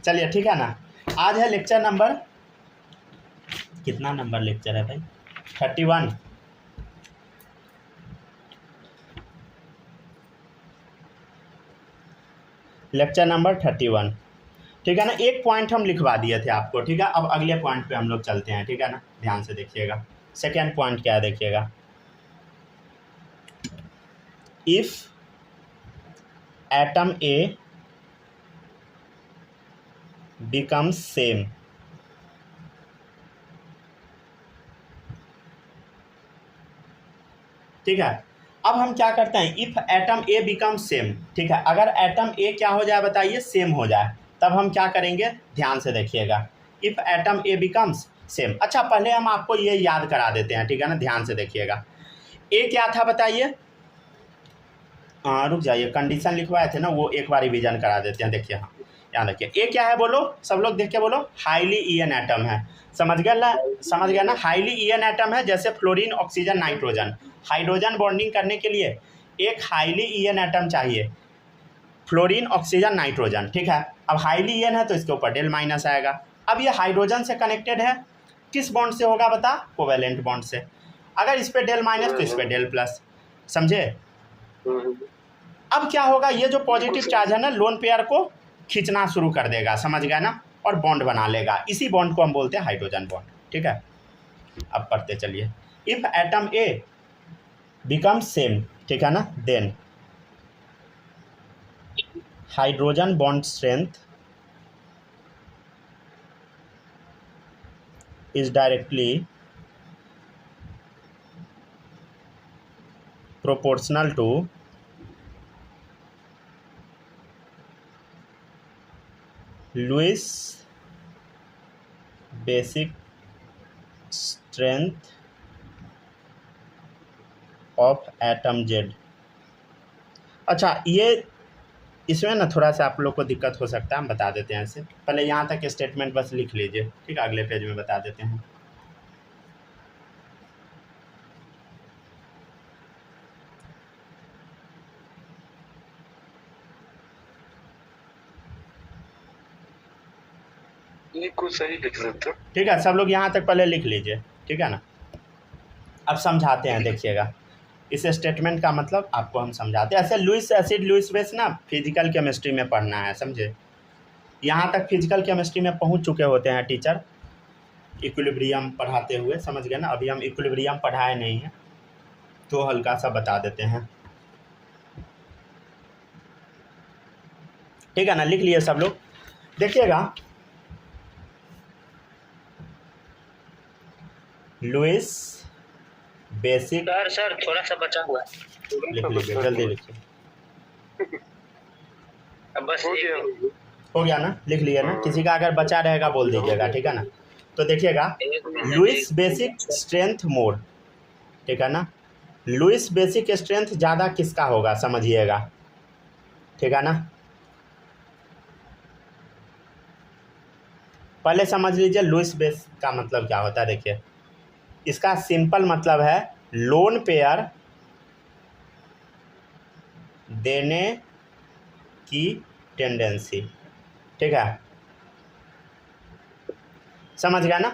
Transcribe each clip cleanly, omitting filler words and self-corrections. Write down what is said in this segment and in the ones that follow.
चलिए ठीक है ना। आज है लेक्चर नंबर, कितना नंबर लेक्चर है भाई? 31। लेक्चर नंबर 31, ठीक है ना। एक पॉइंट हम लिखवा दिए थे आपको, ठीक है। अब अगले पॉइंट पे हम लोग चलते हैं, ठीक है ना। ध्यान से देखिएगा। सेकेंड पॉइंट क्या है देखिएगा। If atom A becomes same, ठीक है। अब हम क्या करते हैं, if atom A become same, ठीक है। अगर एटम ए क्या हो जाए बताइए, सेम हो जाए, तब हम क्या करेंगे, ध्यान से देखिएगा। If atom A becomes same. अच्छा, पहले हम आपको ये याद करा देते हैं, ठीक है ना। ध्यान से देखिएगा। ए क्या था बताइए, रुक जाइए, कंडीशन लिखवाए थे ना, वो एक बार रिवीजन करा देते हैं। देखिए, हाँ याद रखिए। ए क्या है बोलो, सब लोग देख के बोलो। हाईली ईएन एटम है। समझ गया ना। हाईली ईएन एटम है, जैसे fluorine, oxygen, nitrogen. Hydrogen bonding करने के लिए एक हाईली ईएन एटम चाहिए, फ्लोरीन, ऑक्सीजन, नाइट्रोजन, ठीक है। अब हाईली ईएन है तो इसके ऊपर डेल माइनस आएगा। अब ये हाइड्रोजन से कनेक्टेड है, किस बॉन्ड से होगा बता, कोवेलेंट बॉन्ड से। अगर इस पे डेल माइनस तो इस पे डेल प्लस, समझे। अब क्या होगा, ये जो पॉजिटिव चार्ज है ना, लोन पेयर को खींचना शुरू कर देगा, समझ गया ना, और बॉन्ड बना लेगा। इसी बॉन्ड को हम बोलते हैं हाइड्रोजन बॉन्ड, ठीक है। अब पढ़ते चलिए। If atom A become same, ठीक है ना, then hydrogen bond strength is directly proportional to Lewis basic strength of atom Z. अच्छा, ये इसमें ना थोड़ा सा आप लोग को दिक्कत हो सकता है, हम बता देते हैं ऐसे। पहले यहाँ तक स्टेटमेंट बस लिख लीजिए, ठीक है। अगले पेज में बता देते हैं। ये कुछ सही लिख सकते, ठीक है। सब लोग यहाँ तक पहले लिख लीजिए, ठीक है ना। अब समझाते हैं, देखिएगा। इस स्टेटमेंट का मतलब आपको हम समझाते हैं। ऐसे लुईस एसिड, लुईस बेस ना फिजिकल केमिस्ट्री में पढ़ना है, समझे। यहाँ तक फिजिकल केमिस्ट्री में पहुँच चुके होते हैं टीचर, इक्विलिब्रियम पढ़ाते हुए, समझ गए ना। अभी हम इक्विलिब्रियम पढ़ाए नहीं हैं, तो हल्का सा बता देते हैं, ठीक है ना। लिख लिए सब लोग, देखिएगा। लुईस बेसिक, सर थोड़ा सा बचा हुआ है, लिख लीजिए, जल्दी लिखिए। बस हो गया ना, लिख लिया ना। किसी का अगर बचा रहेगा बोल दीजिएगा, ठीक है ना। तो देखिएगा, लुईस बेसिक स्ट्रेंथ मोर, ठीक है ना। लुईस बेसिक स्ट्रेंथ ज़्यादा किसका होगा समझिएगा, ठीक है ना। पहले समझ लीजिए लुईस बेस का मतलब क्या होता है। देखिए, इसका सिंपल मतलब है लोन पेयर देने की टेंडेंसी, ठीक है, समझ गया ना।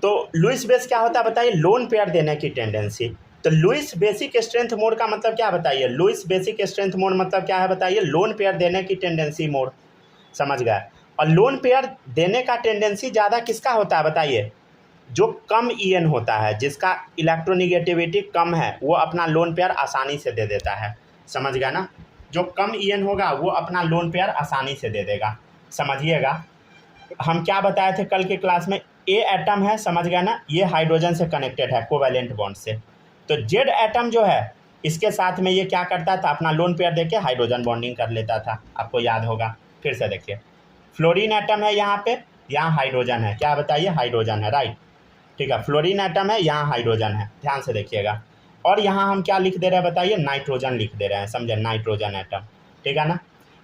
तो लुईस बेस क्या होता है बताइए, लोन पेयर देने की टेंडेंसी। तो लुईस बेसिक स्ट्रेंथ मोड का मतलब क्या बताइए, लुईस बेसिक स्ट्रेंथ मोड मतलब क्या है बताइए, लोन पेयर देने की टेंडेंसी मोड, समझ गए। और लोन पेयर देने का टेंडेंसी ज़्यादा किसका होता है बताइए, जो कम ईएन होता है, जिसका इलेक्ट्रोनिगेटिविटी कम है, वो अपना लोन पेयर आसानी से दे देता है, समझ गया ना। जो कम ईएन होगा वो अपना लोन पेयर आसानी से दे देगा, समझिएगा। हम क्या बताए थे कल के क्लास में, ए एटम है, समझ गया ना, ये हाइड्रोजन से कनेक्टेड है कोवैलेंट बॉन्ड से। तो जेड एटम जो है, इसके साथ में ये क्या करता था, अपना लोन पेयर देके हाइड्रोजन बॉन्डिंग कर लेता था, आपको याद होगा। फिर से देखिए, फ्लोरीन एटम है यहाँ पे, यहाँ हाइड्रोजन है, क्या बताइए, हाइड्रोजन है, राइट, ठीक है। फ्लोरीन एटम है, यहाँ हाइड्रोजन है, ध्यान से देखिएगा। और यहाँ हम क्या लिख दे रहे हैं बताइए, नाइट्रोजन लिख दे रहे हैं, समझे, नाइट्रोजन एटम, ठीक है ना।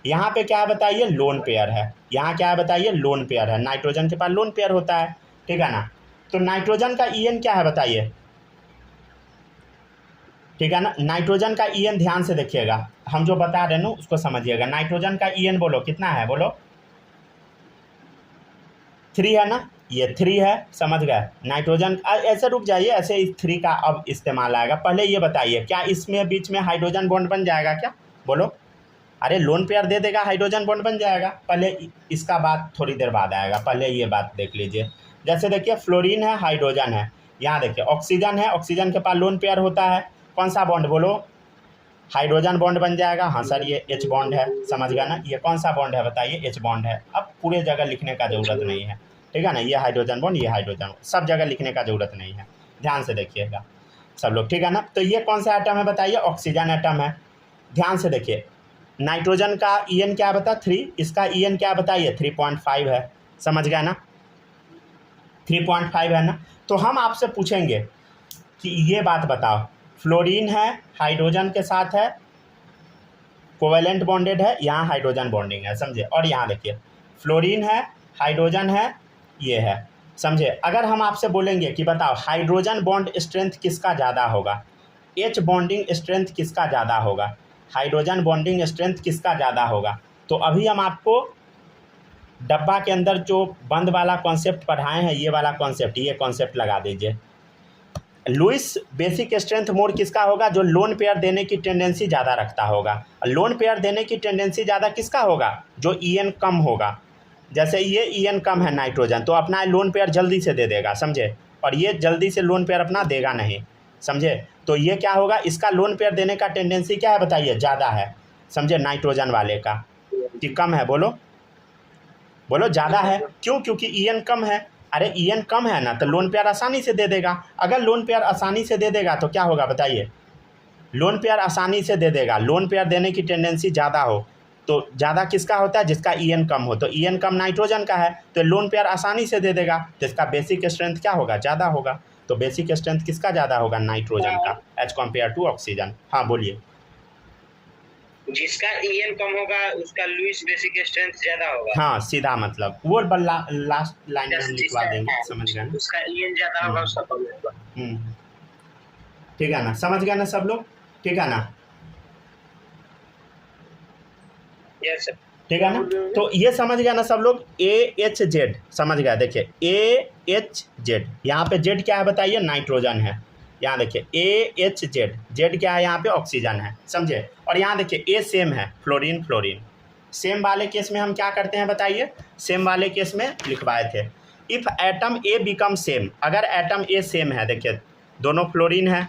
यहाँ पे क्या है बताइए, लोन पेयर है, यहाँ क्या है बताइए, लोन पेयर है। नाइट्रोजन के पास लोन पेयर होता है, ठीक है ना। तो नाइट्रोजन का ईएन क्या है बताइए, ठीक है ना। नाइट्रोजन का ईएन ध्यान से देखिएगा, हम जो बता रहे हैं ना उसको समझिएगा। नाइट्रोजन का ईएन बोलो कितना है, बोलो 3 है ना, ये 3 है, समझ गए। नाइट्रोजन ऐसे रुक जाइए, ऐसे इस 3 का अब इस्तेमाल आएगा। पहले ये बताइए क्या इसमें बीच में हाइड्रोजन बॉन्ड बन जाएगा क्या, बोलो। अरे लोन पेयर दे देगा, हाइड्रोजन बॉन्ड बन जाएगा। पहले इसका बात थोड़ी देर बाद आएगा, पहले ये बात देख लीजिए। जैसे देखिए फ्लोरीन है, हाइड्रोजन है, यहाँ देखिए ऑक्सीजन है, ऑक्सीजन के पास लोन पेयर होता है, कौन सा बॉन्ड बोलो, हाइड्रोजन बॉन्ड बन जाएगा। हाँ सर ये H बॉन्ड है, समझ गया ना, ये कौन सा बॉन्ड है बताइए, H बॉन्ड है। अब पूरे जगह लिखने का ज़रूरत नहीं है, ठीक है ना, ये हाइड्रोजन बॉन्ड, ये हाइड्रोजन, सब जगह लिखने का ज़रूरत नहीं है, ध्यान से देखिएगा सब लोग, ठीक है ना। तो ये कौन सा एटम है बताइए, ऑक्सीजन एटम है। ध्यान से देखिए, नाइट्रोजन का En क्या बता 3, इसका En क्या बताइए 3.5 है, समझ गया ना, 3.5 है ना। तो हम आपसे पूछेंगे कि ये बात बताओ, फ्लोरीन है, हाइड्रोजन के साथ है, कोवेलेंट बॉन्डेड है, यहाँ हाइड्रोजन बॉन्डिंग है, समझे। और यहाँ देखिए फ्लोरीन है, हाइड्रोजन है, ये है, समझे। अगर हम आपसे बोलेंगे कि बताओ हाइड्रोजन बॉन्ड स्ट्रेंथ किसका ज़्यादा होगा, H बॉन्डिंग स्ट्रेंथ किसका ज़्यादा होगा, हाइड्रोजन बॉन्डिंग स्ट्रेंथ किसका ज़्यादा होगा, तो अभी हम आपको डब्बा के अंदर जो बंद वाला कॉन्सेप्ट पढ़ाए हैं, ये वाला कॉन्सेप्ट, ये कॉन्सेप्ट लगा दीजिए। लुईस बेसिक स्ट्रेंथ मोड किसका होगा, जो लोन पेयर देने की टेंडेंसी ज़्यादा रखता होगा। लोन पेयर देने की टेंडेंसी ज़्यादा किसका होगा, जो En कम होगा। जैसे ये En कम है नाइट्रोजन, तो अपना लोन पेयर जल्दी से दे देगा, समझे, और ये जल्दी से लोन पेयर अपना देगा नहीं, समझे। तो ये क्या होगा, इसका लोन पेयर देने का टेंडेंसी क्या है बताइए, ज़्यादा है, समझे, नाइट्रोजन वाले का, कि कम है, बोलो बोलो, ज़्यादा है। क्यों, क्योंकि En कम है। अरे En कम है ना, तो लोन पेयर आसानी से दे देगा। अगर लोन पेयर आसानी से दे देगा तो क्या होगा बताइए, लोन पेयर आसानी से दे देगा, लोन पेयर देने की टेंडेंसी ज़्यादा हो, तो ज़्यादा किसका होता है, जिसका En कम हो। तो En कम नाइट्रोजन का है, तो लोन पेयर आसानी से दे देगा, तो इसका बेसिक स्ट्रेंथ क्या होगा, ज़्यादा होगा। तो बेसिक स्ट्रेंथ किसका ज़्यादा होगा, नाइट्रोजन का, एज कम्पेयर टू ऑक्सीजन। हाँ बोलिए। जिसका En कम होगा उसका लुईस बेसिक स्ट्रेंथ ज्यादा होगा। हाँ सीधा मतलब वो लास्ट लाइन में हम लिखवा देंगे, समझ गए ना, उसका En ज्यादा होगा उसका कम होगा। ठीक है ना, समझ गए ना सब लोग, ठीक है ना, यस सर, ठीक है ना। तो ये समझ गया ना सब लोग, AHZ समझ गया। देखिए AHZ, यहाँ पे Z क्या है बताइए, नाइट्रोजन है। यहाँ देखिए AHZ, Z क्या है यहाँ पे, ऑक्सीजन है, समझे। और यहाँ देखिए A सेम है, फ्लोरीन फ्लोरीन। सेम वाले केस में हम क्या करते हैं बताइए, सेम वाले केस में लिखवाए थे, if atom A become same, अगर एटम A सेम है, देखिए दोनों फ्लोरीन है,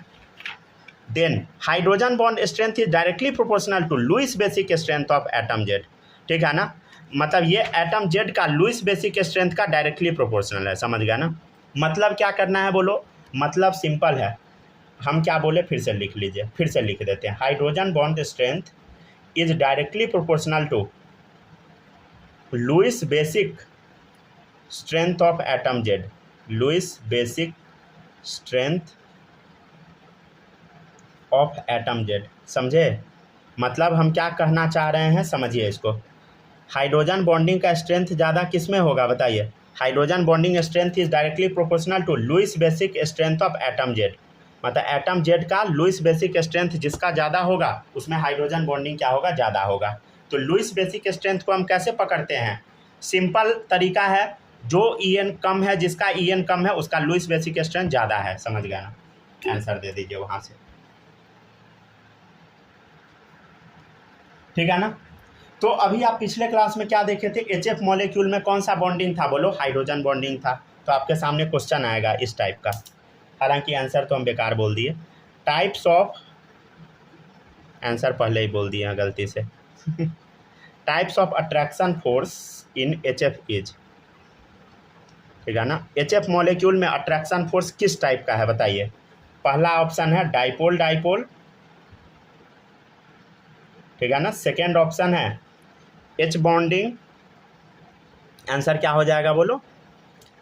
then hydrogen bond strength is directly proportional to Lewis basic strength of atom Z, ठीक है ना। मतलब ये एटम Z का लुईस बेसिक स्ट्रेंथ का डायरेक्टली प्रोपोर्शनल है, समझ गया ना। मतलब क्या करना है बोलो, मतलब सिंपल है, हम क्या बोले फिर से लिख लीजिए, फिर से लिख देते हैं, hydrogen bond strength is directly proportional to Lewis basic strength of atom Z, Lewis basic strength of atom Z, समझे। मतलब हम क्या कहना चाह रहे हैं, समझिए इसको, हाइड्रोजन बॉन्डिंग का स्ट्रेंथ ज़्यादा किस में होगा बताइए, hydrogen bonding strength is directly proportional to Lewis basic strength of atom Z। मतलब एटम Z का लुईस बेसिक स्ट्रेंथ जिसका ज़्यादा होगा उसमें हाइड्रोजन बॉन्डिंग क्या होगा, ज़्यादा होगा। तो लुईस बेसिक स्ट्रेंथ को हम कैसे पकड़ते हैं, सिंपल तरीका है, जो En कम है, जिसका En कम है उसका लुईस बेसिक स्ट्रेंथ ज़्यादा है, समझ गया ना, आंसर दे दीजिए वहाँ से, ठीक है ना। तो अभी आप पिछले क्लास में क्या देखे थे, HF मॉलिक्यूल में कौन सा बॉन्डिंग था बोलो, हाइड्रोजन बॉन्डिंग था। तो आपके सामने क्वेश्चन आएगा इस टाइप का, हालांकि आंसर तो हम बेकार बोल दिए, टाइप्स ऑफ, आंसर पहले ही बोल दिए गलती से types of attraction force in HF is, ठीक है ना। HF मॉलिक्यूल में अट्रैक्शन फोर्स किस टाइप का है बताइए। पहला ऑप्शन है डाइपोल डाइपोल, ठीक है ना। सेकेंड ऑप्शन है H बॉन्डिंग, आंसर क्या हो जाएगा बोलो,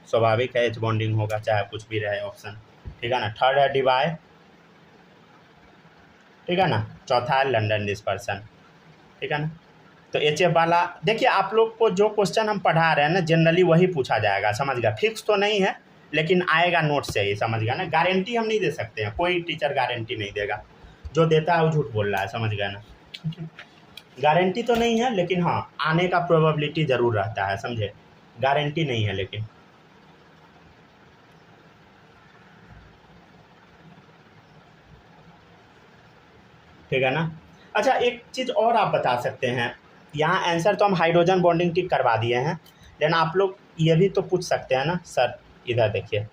स्वाभाविक है H बॉन्डिंग होगा चाहे कुछ भी रहे ऑप्शन, ठीक है ना। थर्ड है डिवाई, ठीक है ना। चौथा है लंदन डिस्पर्सन, ठीक है ना। तो HF वाला देखिए, आप लोग को जो क्वेश्चन हम पढ़ा रहे हैं ना जनरली वही पूछा जाएगा, समझ गया, फिक्स तो नहीं है लेकिन आएगा नोट से ही, समझ गया ना। गारंटी हम नहीं दे सकते हैं, कोई टीचर गारंटी नहीं देगा, जो देता है वो झूठ बोल रहा है, समझ गया ना। गारंटी तो नहीं है लेकिन हाँ आने का प्रोबेबिलिटी ज़रूर रहता है, समझे, गारंटी नहीं है लेकिन ठीक है ना। अच्छा, एक चीज़ और आप बता सकते हैं, यहाँ आंसर तो हम हाइड्रोजन बॉन्डिंग टिक करवा दिए हैं, लेकिन आप लोग ये भी तो पूछ सकते हैं ना सर, इधर देखिए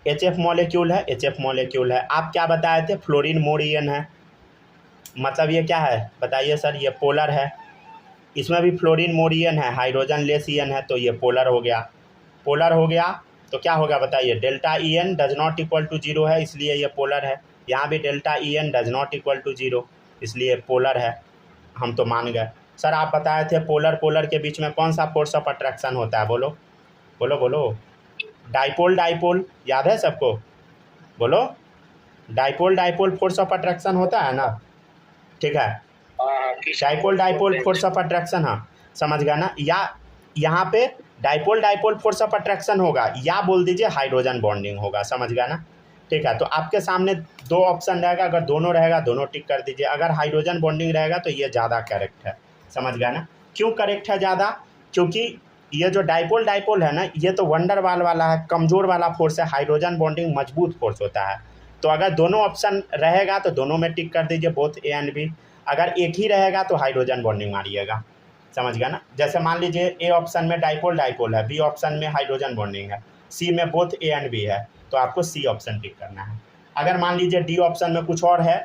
HF मॉलिक्यूल है, HF मॉलिक्यूल है, आप क्या बताए थे, फ्लोरीन मोर ईएन है, मतलब ये क्या है बताइए सर, ये पोलर है, इसमें भी फ्लोरीन मोर ईएन है, हाइड्रोजन लेस ईएन है, तो ये पोलर हो गया। पोलर हो गया तो क्या होगा बताइए, delta EN does not equal to 0 है, इसलिए ये पोलर है। यहाँ भी delta EN does not equal to 0, इसलिए पोलर है, हम तो मान गए। सर आप बताए थे पोलर पोलर के बीच में कौन सा फोर्स ऑफ अट्रैक्शन होता है, बोलो बोलो बोलो। डाइपोल डाइपोल याद है सबको, बोलो। Dipole dipole force of attraction होता है ना, ठीक है। Dipole dipole force of attraction, हाँ समझ गया ना। या यहाँ पे dipole dipole force of attraction होगा, या बोल दीजिए हाइड्रोजन बॉन्डिंग होगा, समझ गया ना। ठीक है, तो आपके सामने दो ऑप्शन रहेगा, अगर दोनों रहेगा दोनों टिक कर दीजिए, अगर हाइड्रोजन बॉन्डिंग रहेगा तो ये ज़्यादा करेक्ट है, समझ गया ना। क्यों करेक्ट है ज़्यादा, क्योंकि ये जो डाइपोल डाइपोल है ना, ये तो वंडरवाल वाला है, कमज़ोर वाला फोर्स है, हाइड्रोजन बॉन्डिंग मजबूत फोर्स होता है। तो अगर दोनों ऑप्शन रहेगा तो दोनों में टिक कर दीजिए, बोथ A एंड B। अगर एक ही रहेगा तो हाइड्रोजन बॉन्डिंग मारिएगा, समझ गया ना। जैसे मान लीजिए A ऑप्शन में डाइपोल डाइपोल है, B ऑप्शन में हाइड्रोजन बॉन्डिंग है, C में बोथ A एंड B है, तो आपको C ऑप्शन टिक करना है। अगर मान लीजिए D ऑप्शन में कुछ और है,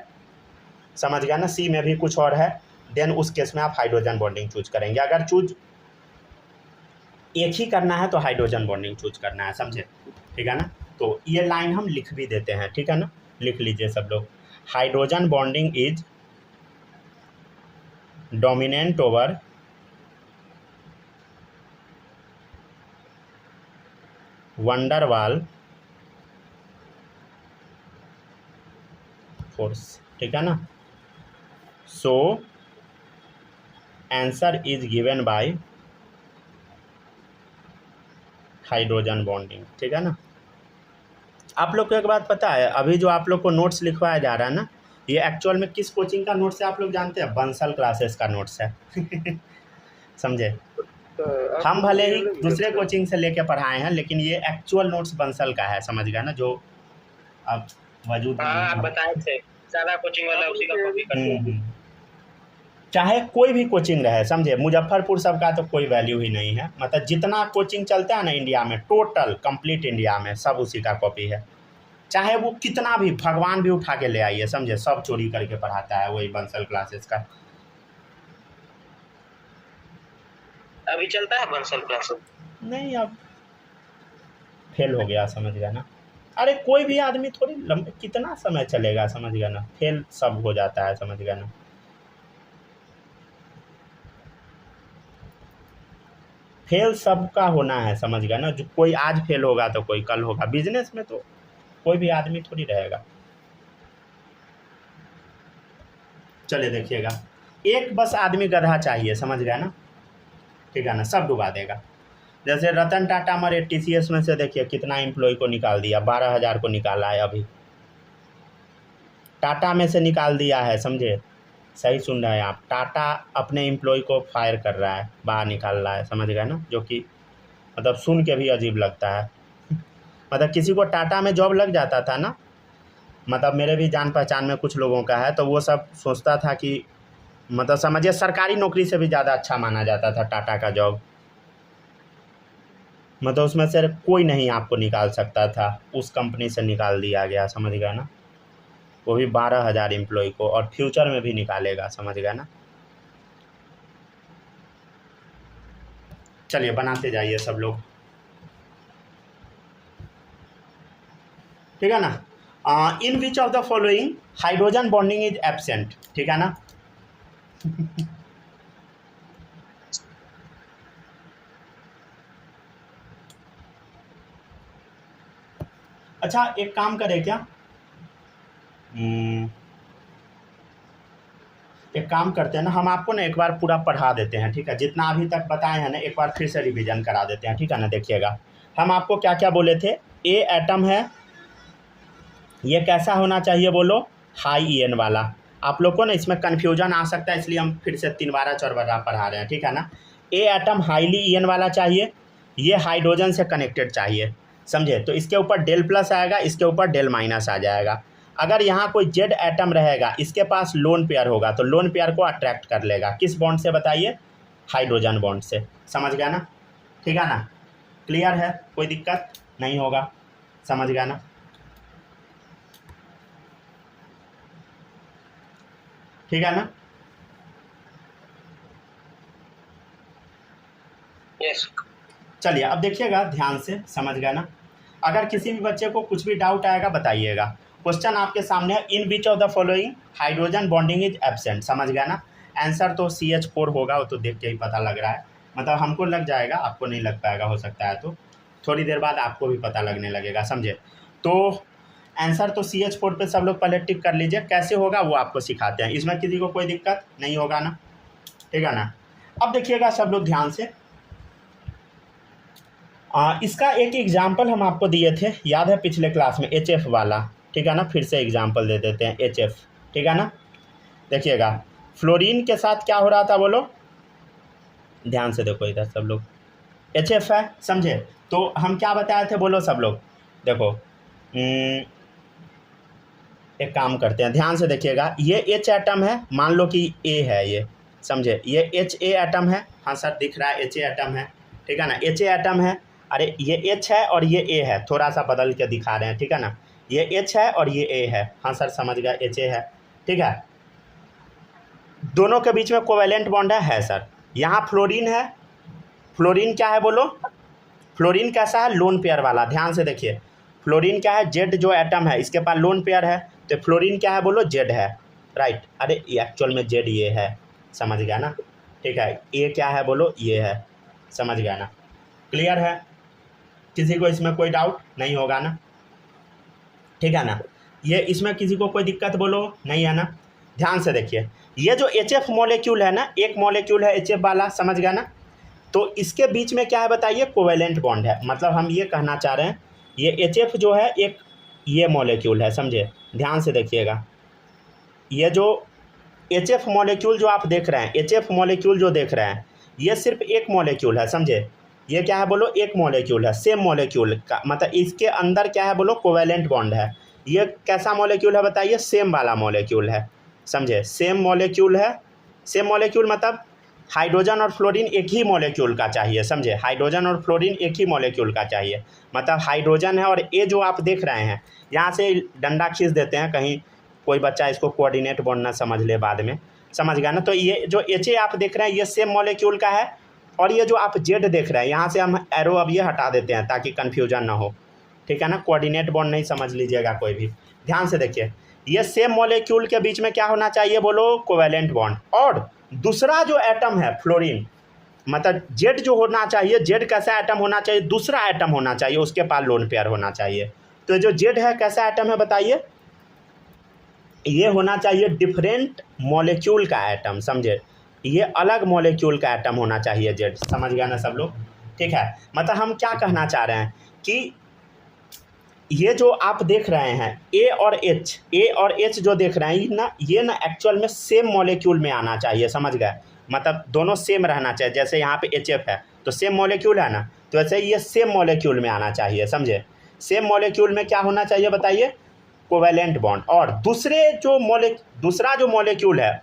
समझ गया ना, C में भी कुछ और है, देन उस केस में आप हाइड्रोजन बॉन्डिंग चूज करेंगे। अगर चूज एक ही करना है तो हाइड्रोजन बॉन्डिंग चूज करना है, समझे, ठीक है ना। तो ये लाइन हम लिख भी देते हैं, ठीक है ना, लिख लीजिए सब लोग। Hydrogen bonding is dominant over van der Waals force, ठीक है ना। So answer is given by hydrogen bonding, ठीक है ना। आप लोग को एक बात पता है, अभी जो आप लोग को नोट्स लिखवाया जा रहा है ना, ये एक्चुअल में किस कोचिंग का नोट्स है आप लोग जानते हैं, बंसल क्लासेस का नोट्स है समझे। हम भले ही दूसरे कोचिंग से लेके पढ़ाए हैं, लेकिन ये एक्चुअल नोट्स बंसल का है, समझ गया ना, जो अब वजूद आप बताए थे सारा कोचिंग वाला उसी का कॉपी करते हैं। चाहे कोई भी कोचिंग रहे, समझे, मुजफ्फरपुर सबका तो कोई वैल्यू ही नहीं है, मतलब जितना कोचिंग चलता है ना इंडिया में, टोटल कंप्लीट इंडिया में सब उसी का कॉपी है। चाहे वो कितना भी भगवान भी उठा के ले आइए, समझे, सब चोरी करके पढ़ाता है वही बंसल क्लासेस का। अभी चलता है बंसल क्लास? नहीं, अब फेल हो गया, समझ गया ना। अरे कोई भी आदमी थोड़ी कितना समय चलेगा, समझ गया ना, फेल सब हो जाता है, समझ गया ना। फेल सबका होना है, समझ गया ना, जो कोई आज फेल होगा तो कोई कल होगा। बिजनेस में तो कोई भी आदमी थोड़ी रहेगा। चलिए देखिएगा, एक बस आदमी गधा चाहिए, समझ गया ना, ठीक है ना, सब डुबा देगा। जैसे रतन टाटा मरे TCS में से देखिए कितना एम्प्लॉय को निकाल दिया, 12,000 को निकाला है अभी, टाटा में से निकाल दिया है, समझे, सही सुन रहे हैं आप, टाटा अपने एम्प्लॉय को फायर कर रहा है, बाहर निकाल रहा है, समझ गए ना, जो कि मतलब सुन के भी अजीब लगता है मतलब किसी को टाटा में जॉब लग जाता था ना, मतलब मेरे भी जान पहचान में कुछ लोगों का है, तो वो सब सोचता था कि मतलब समझिए सरकारी नौकरी से भी ज़्यादा अच्छा माना जाता था टाटा का जॉब, मतलब उसमें से कोई नहीं आपको निकाल सकता था, उस कंपनी से निकाल दिया गया, समझ गया ना, वो भी 12,000 एम्प्लॉय को, और फ्यूचर में भी निकालेगा, समझ गया ना। चलिए बनाते जाइए सब लोग, ठीक है ना। In which of the following hydrogen bonding is absent, ठीक है ना अच्छा एक काम करें क्या, एक काम करते हैं ना, हम आपको ना एक बार पूरा पढ़ा देते हैं, ठीक है, जितना अभी तक बताए हैं ना एक बार फिर से रिवीजन करा देते हैं, ठीक है ना। देखिएगा हम आपको क्या क्या बोले थे, ए एटम है, ये कैसा होना चाहिए बोलो, हाई EN वाला। आप लोग को ना इसमें कन्फ्यूजन आ सकता है, इसलिए हम फिर से 3 बार 4 बार पढ़ा रहे हैं, ठीक है ना। ए एटम हाईली EN वाला चाहिए, ये हाइड्रोजन से कनेक्टेड चाहिए, समझे, तो इसके ऊपर डेल प्लस आएगा, इसके ऊपर डेल माइनस आ जाएगा। अगर यहाँ कोई जेड एटम रहेगा, इसके पास लोन पेयर होगा, तो लोन पेयर को अट्रैक्ट कर लेगा। किस बॉन्ड से बताइए? हाइड्रोजन बॉन्ड से। समझ गया ना? ठीक है ना? क्लियर है? कोई दिक्कत नहीं होगा। समझ गया ना? ठीक है ना? यस। चलिए अब देखिएगा ध्यान से, समझ गया ना? अगर किसी भी बच्चे को कुछ भी डाउट आएगा बताइएगा। क्वेश्चन आपके सामने है, in which of the following hydrogen bonding is absent. समझ गया ना? आंसर तो CH4 होगा, वो तो देख के ही पता लग रहा है। मतलब हमको लग जाएगा, आपको नहीं लग पाएगा, हो सकता है तो थोड़ी देर बाद आपको भी पता लगने लगेगा। समझे? तो आंसर तो CH4 पे सब लोग पहले टिक कर लीजिए। कैसे होगा वो आपको सिखाते हैं, इसमें किसी को कोई दिक्कत नहीं होगा ना? ठीक है ना? अब देखिएगा सब लोग ध्यान से, इसका एक एग्जाम्पल हम आपको दिए थे, याद है पिछले क्लास में, HF वाला। ठीक है ना? फिर से एग्जाम्पल दे देते हैं, HF। ठीक है ना? देखिएगा फ्लोरीन के साथ क्या हो रहा था, बोलो ध्यान से देखो इधर सब लोग। HF है, समझे? तो हम क्या बताए थे, बोलो सब लोग। देखो एक काम करते हैं, ध्यान से देखिएगा। ये H एटम है, मान लो कि A है ये, समझे? ये HA एटम है। हाँ सर दिख रहा है, HA एटम है। ठीक है ना? HA एटम है। अरे ये H है और ये A है, थोड़ा सा बदल के दिखा रहे हैं। ठीक है ना? ये H है और ये A है। हाँ सर समझ गया, HA है। ठीक है? दोनों के बीच में कोवेलेंट बॉन्ड है सर। यहाँ फ्लोरीन है। फ्लोरीन क्या है बोलो? फ्लोरीन कैसा है? लोन पेयर वाला। ध्यान से देखिए, फ्लोरीन क्या है? जेड जो एटम है इसके पास लोन पेयर है, तो फ्लोरीन क्या है बोलो? जेड है। राइट। अरे एक्चुअल में जेड ये है। समझ गया ना? ठीक है। ए क्या है बोलो? ये है। समझ गया ना? क्लियर है? किसी को इसमें कोई डाउट नहीं होगा ना? ठीक है ना? ये इसमें किसी को कोई दिक्कत बोलो नहीं है ना? ध्यान से देखिए, ये जो HF मॉलिक्यूल है ना, एक मॉलिक्यूल है HF वाला, समझ गया ना? तो इसके बीच में क्या है बताइए? कोवेलेंट बॉन्ड है। मतलब हम ये कहना चाह रहे हैं, ये HF जो है एक ये मॉलिक्यूल है, समझे? ध्यान से देखिएगा, ये जो HF मॉलिक्यूल जो आप देख रहे हैं, HF मॉलिक्यूल जो देख रहे हैं, ये सिर्फ एक मॉलिक्यूल है, समझे? ये क्या है बोलो? एक मॉलिक्यूल है, सेम मॉलिक्यूल का मतलब इसके अंदर क्या है बोलो? कोवेलेंट बॉन्ड है। ये कैसा मॉलिक्यूल है बताइए? सेम वाला मॉलिक्यूल है, समझे? सेम मॉलिक्यूल है। सेम मॉलिक्यूल मतलब हाइड्रोजन और फ्लोरीन एक ही मॉलिक्यूल का चाहिए, समझे? हाइड्रोजन और फ्लोरीन एक ही मॉलिक्यूल का चाहिए। मतलब हाइड्रोजन है और ये जो आप देख रहे हैं, यहाँ से डंडा खींच देते हैं, कहीं कोई बच्चा इसको कोऑर्डिनेट बॉन्ड ना समझ ले बाद में। समझ गया ना? तो ये जो HA आप देख रहे हैं ये सेम मॉलिक्यूल का है, और ये जो आप जेड देख रहे हैं, यहाँ से हम एरो अब ये हटा देते हैं ताकि कन्फ्यूजन ना हो। ठीक है ना? कोऑर्डिनेट बॉन्ड नहीं समझ लीजिएगा कोई भी। ध्यान से देखिए, ये सेम मॉलिक्यूल के बीच में क्या होना चाहिए बोलो? Covalent bond. और दूसरा जो एटम है फ्लोरीन, मतलब जेड जो होना चाहिए, जेड कैसा एटम होना चाहिए? दूसरा एटम होना चाहिए, उसके पास लोन पेयर होना चाहिए। तो जो जेड है कैसा एटम है बताइए? ये होना चाहिए डिफरेंट मॉलिक्यूल का एटम, समझे? ये अलग मॉलिक्यूल का एटम होना चाहिए जेड। समझ गया ना सब लोग? ठीक है? मतलब हम क्या कहना चाह रहे हैं कि ये जो आप देख रहे हैं ए और एच जो देख रहे हैं ना, ये ना एक्चुअल में सेम मॉलिक्यूल में आना चाहिए। समझ गए? मतलब दोनों सेम रहना चाहिए। जैसे यहाँ पे HF है तो सेम मॉलिक्यूल है ना, तो ऐसे ये सेम मॉलिक्यूल में आना चाहिए, समझे? सेम मॉलिक्यूल में क्या होना चाहिए बताइए? Covalent bond. और दूसरा जो मॉलिक्यूल है,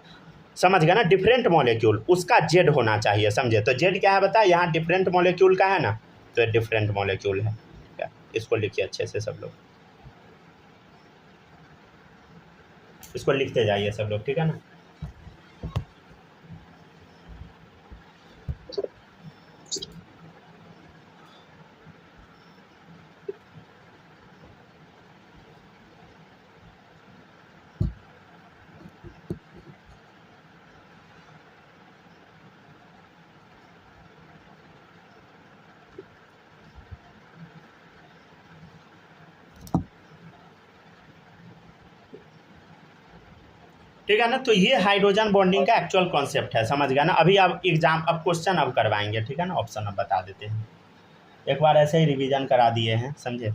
समझ गया ना, डिफरेंट मॉलिक्यूल, उसका जेड होना चाहिए, समझे? तो जेड क्या है बताए? यहाँ डिफरेंट मॉलिक्यूल का है ना, तो ये डिफरेंट मॉलिक्यूल है। इसको लिखिए अच्छे से सब लोग, इसको लिखते जाइए सब लोग, ठीक है ना? ठीक है ना? तो ये हाइड्रोजन बॉन्डिंग का एक्चुअल कॉन्सेप्ट है, समझ गया ना? अभी अब एग्जाम, अब क्वेश्चन अब करवाएंगे, ठीक है ना? ऑप्शन अब बता देते हैं, एक बार ऐसे ही रिवीजन करा दिए हैं, समझे?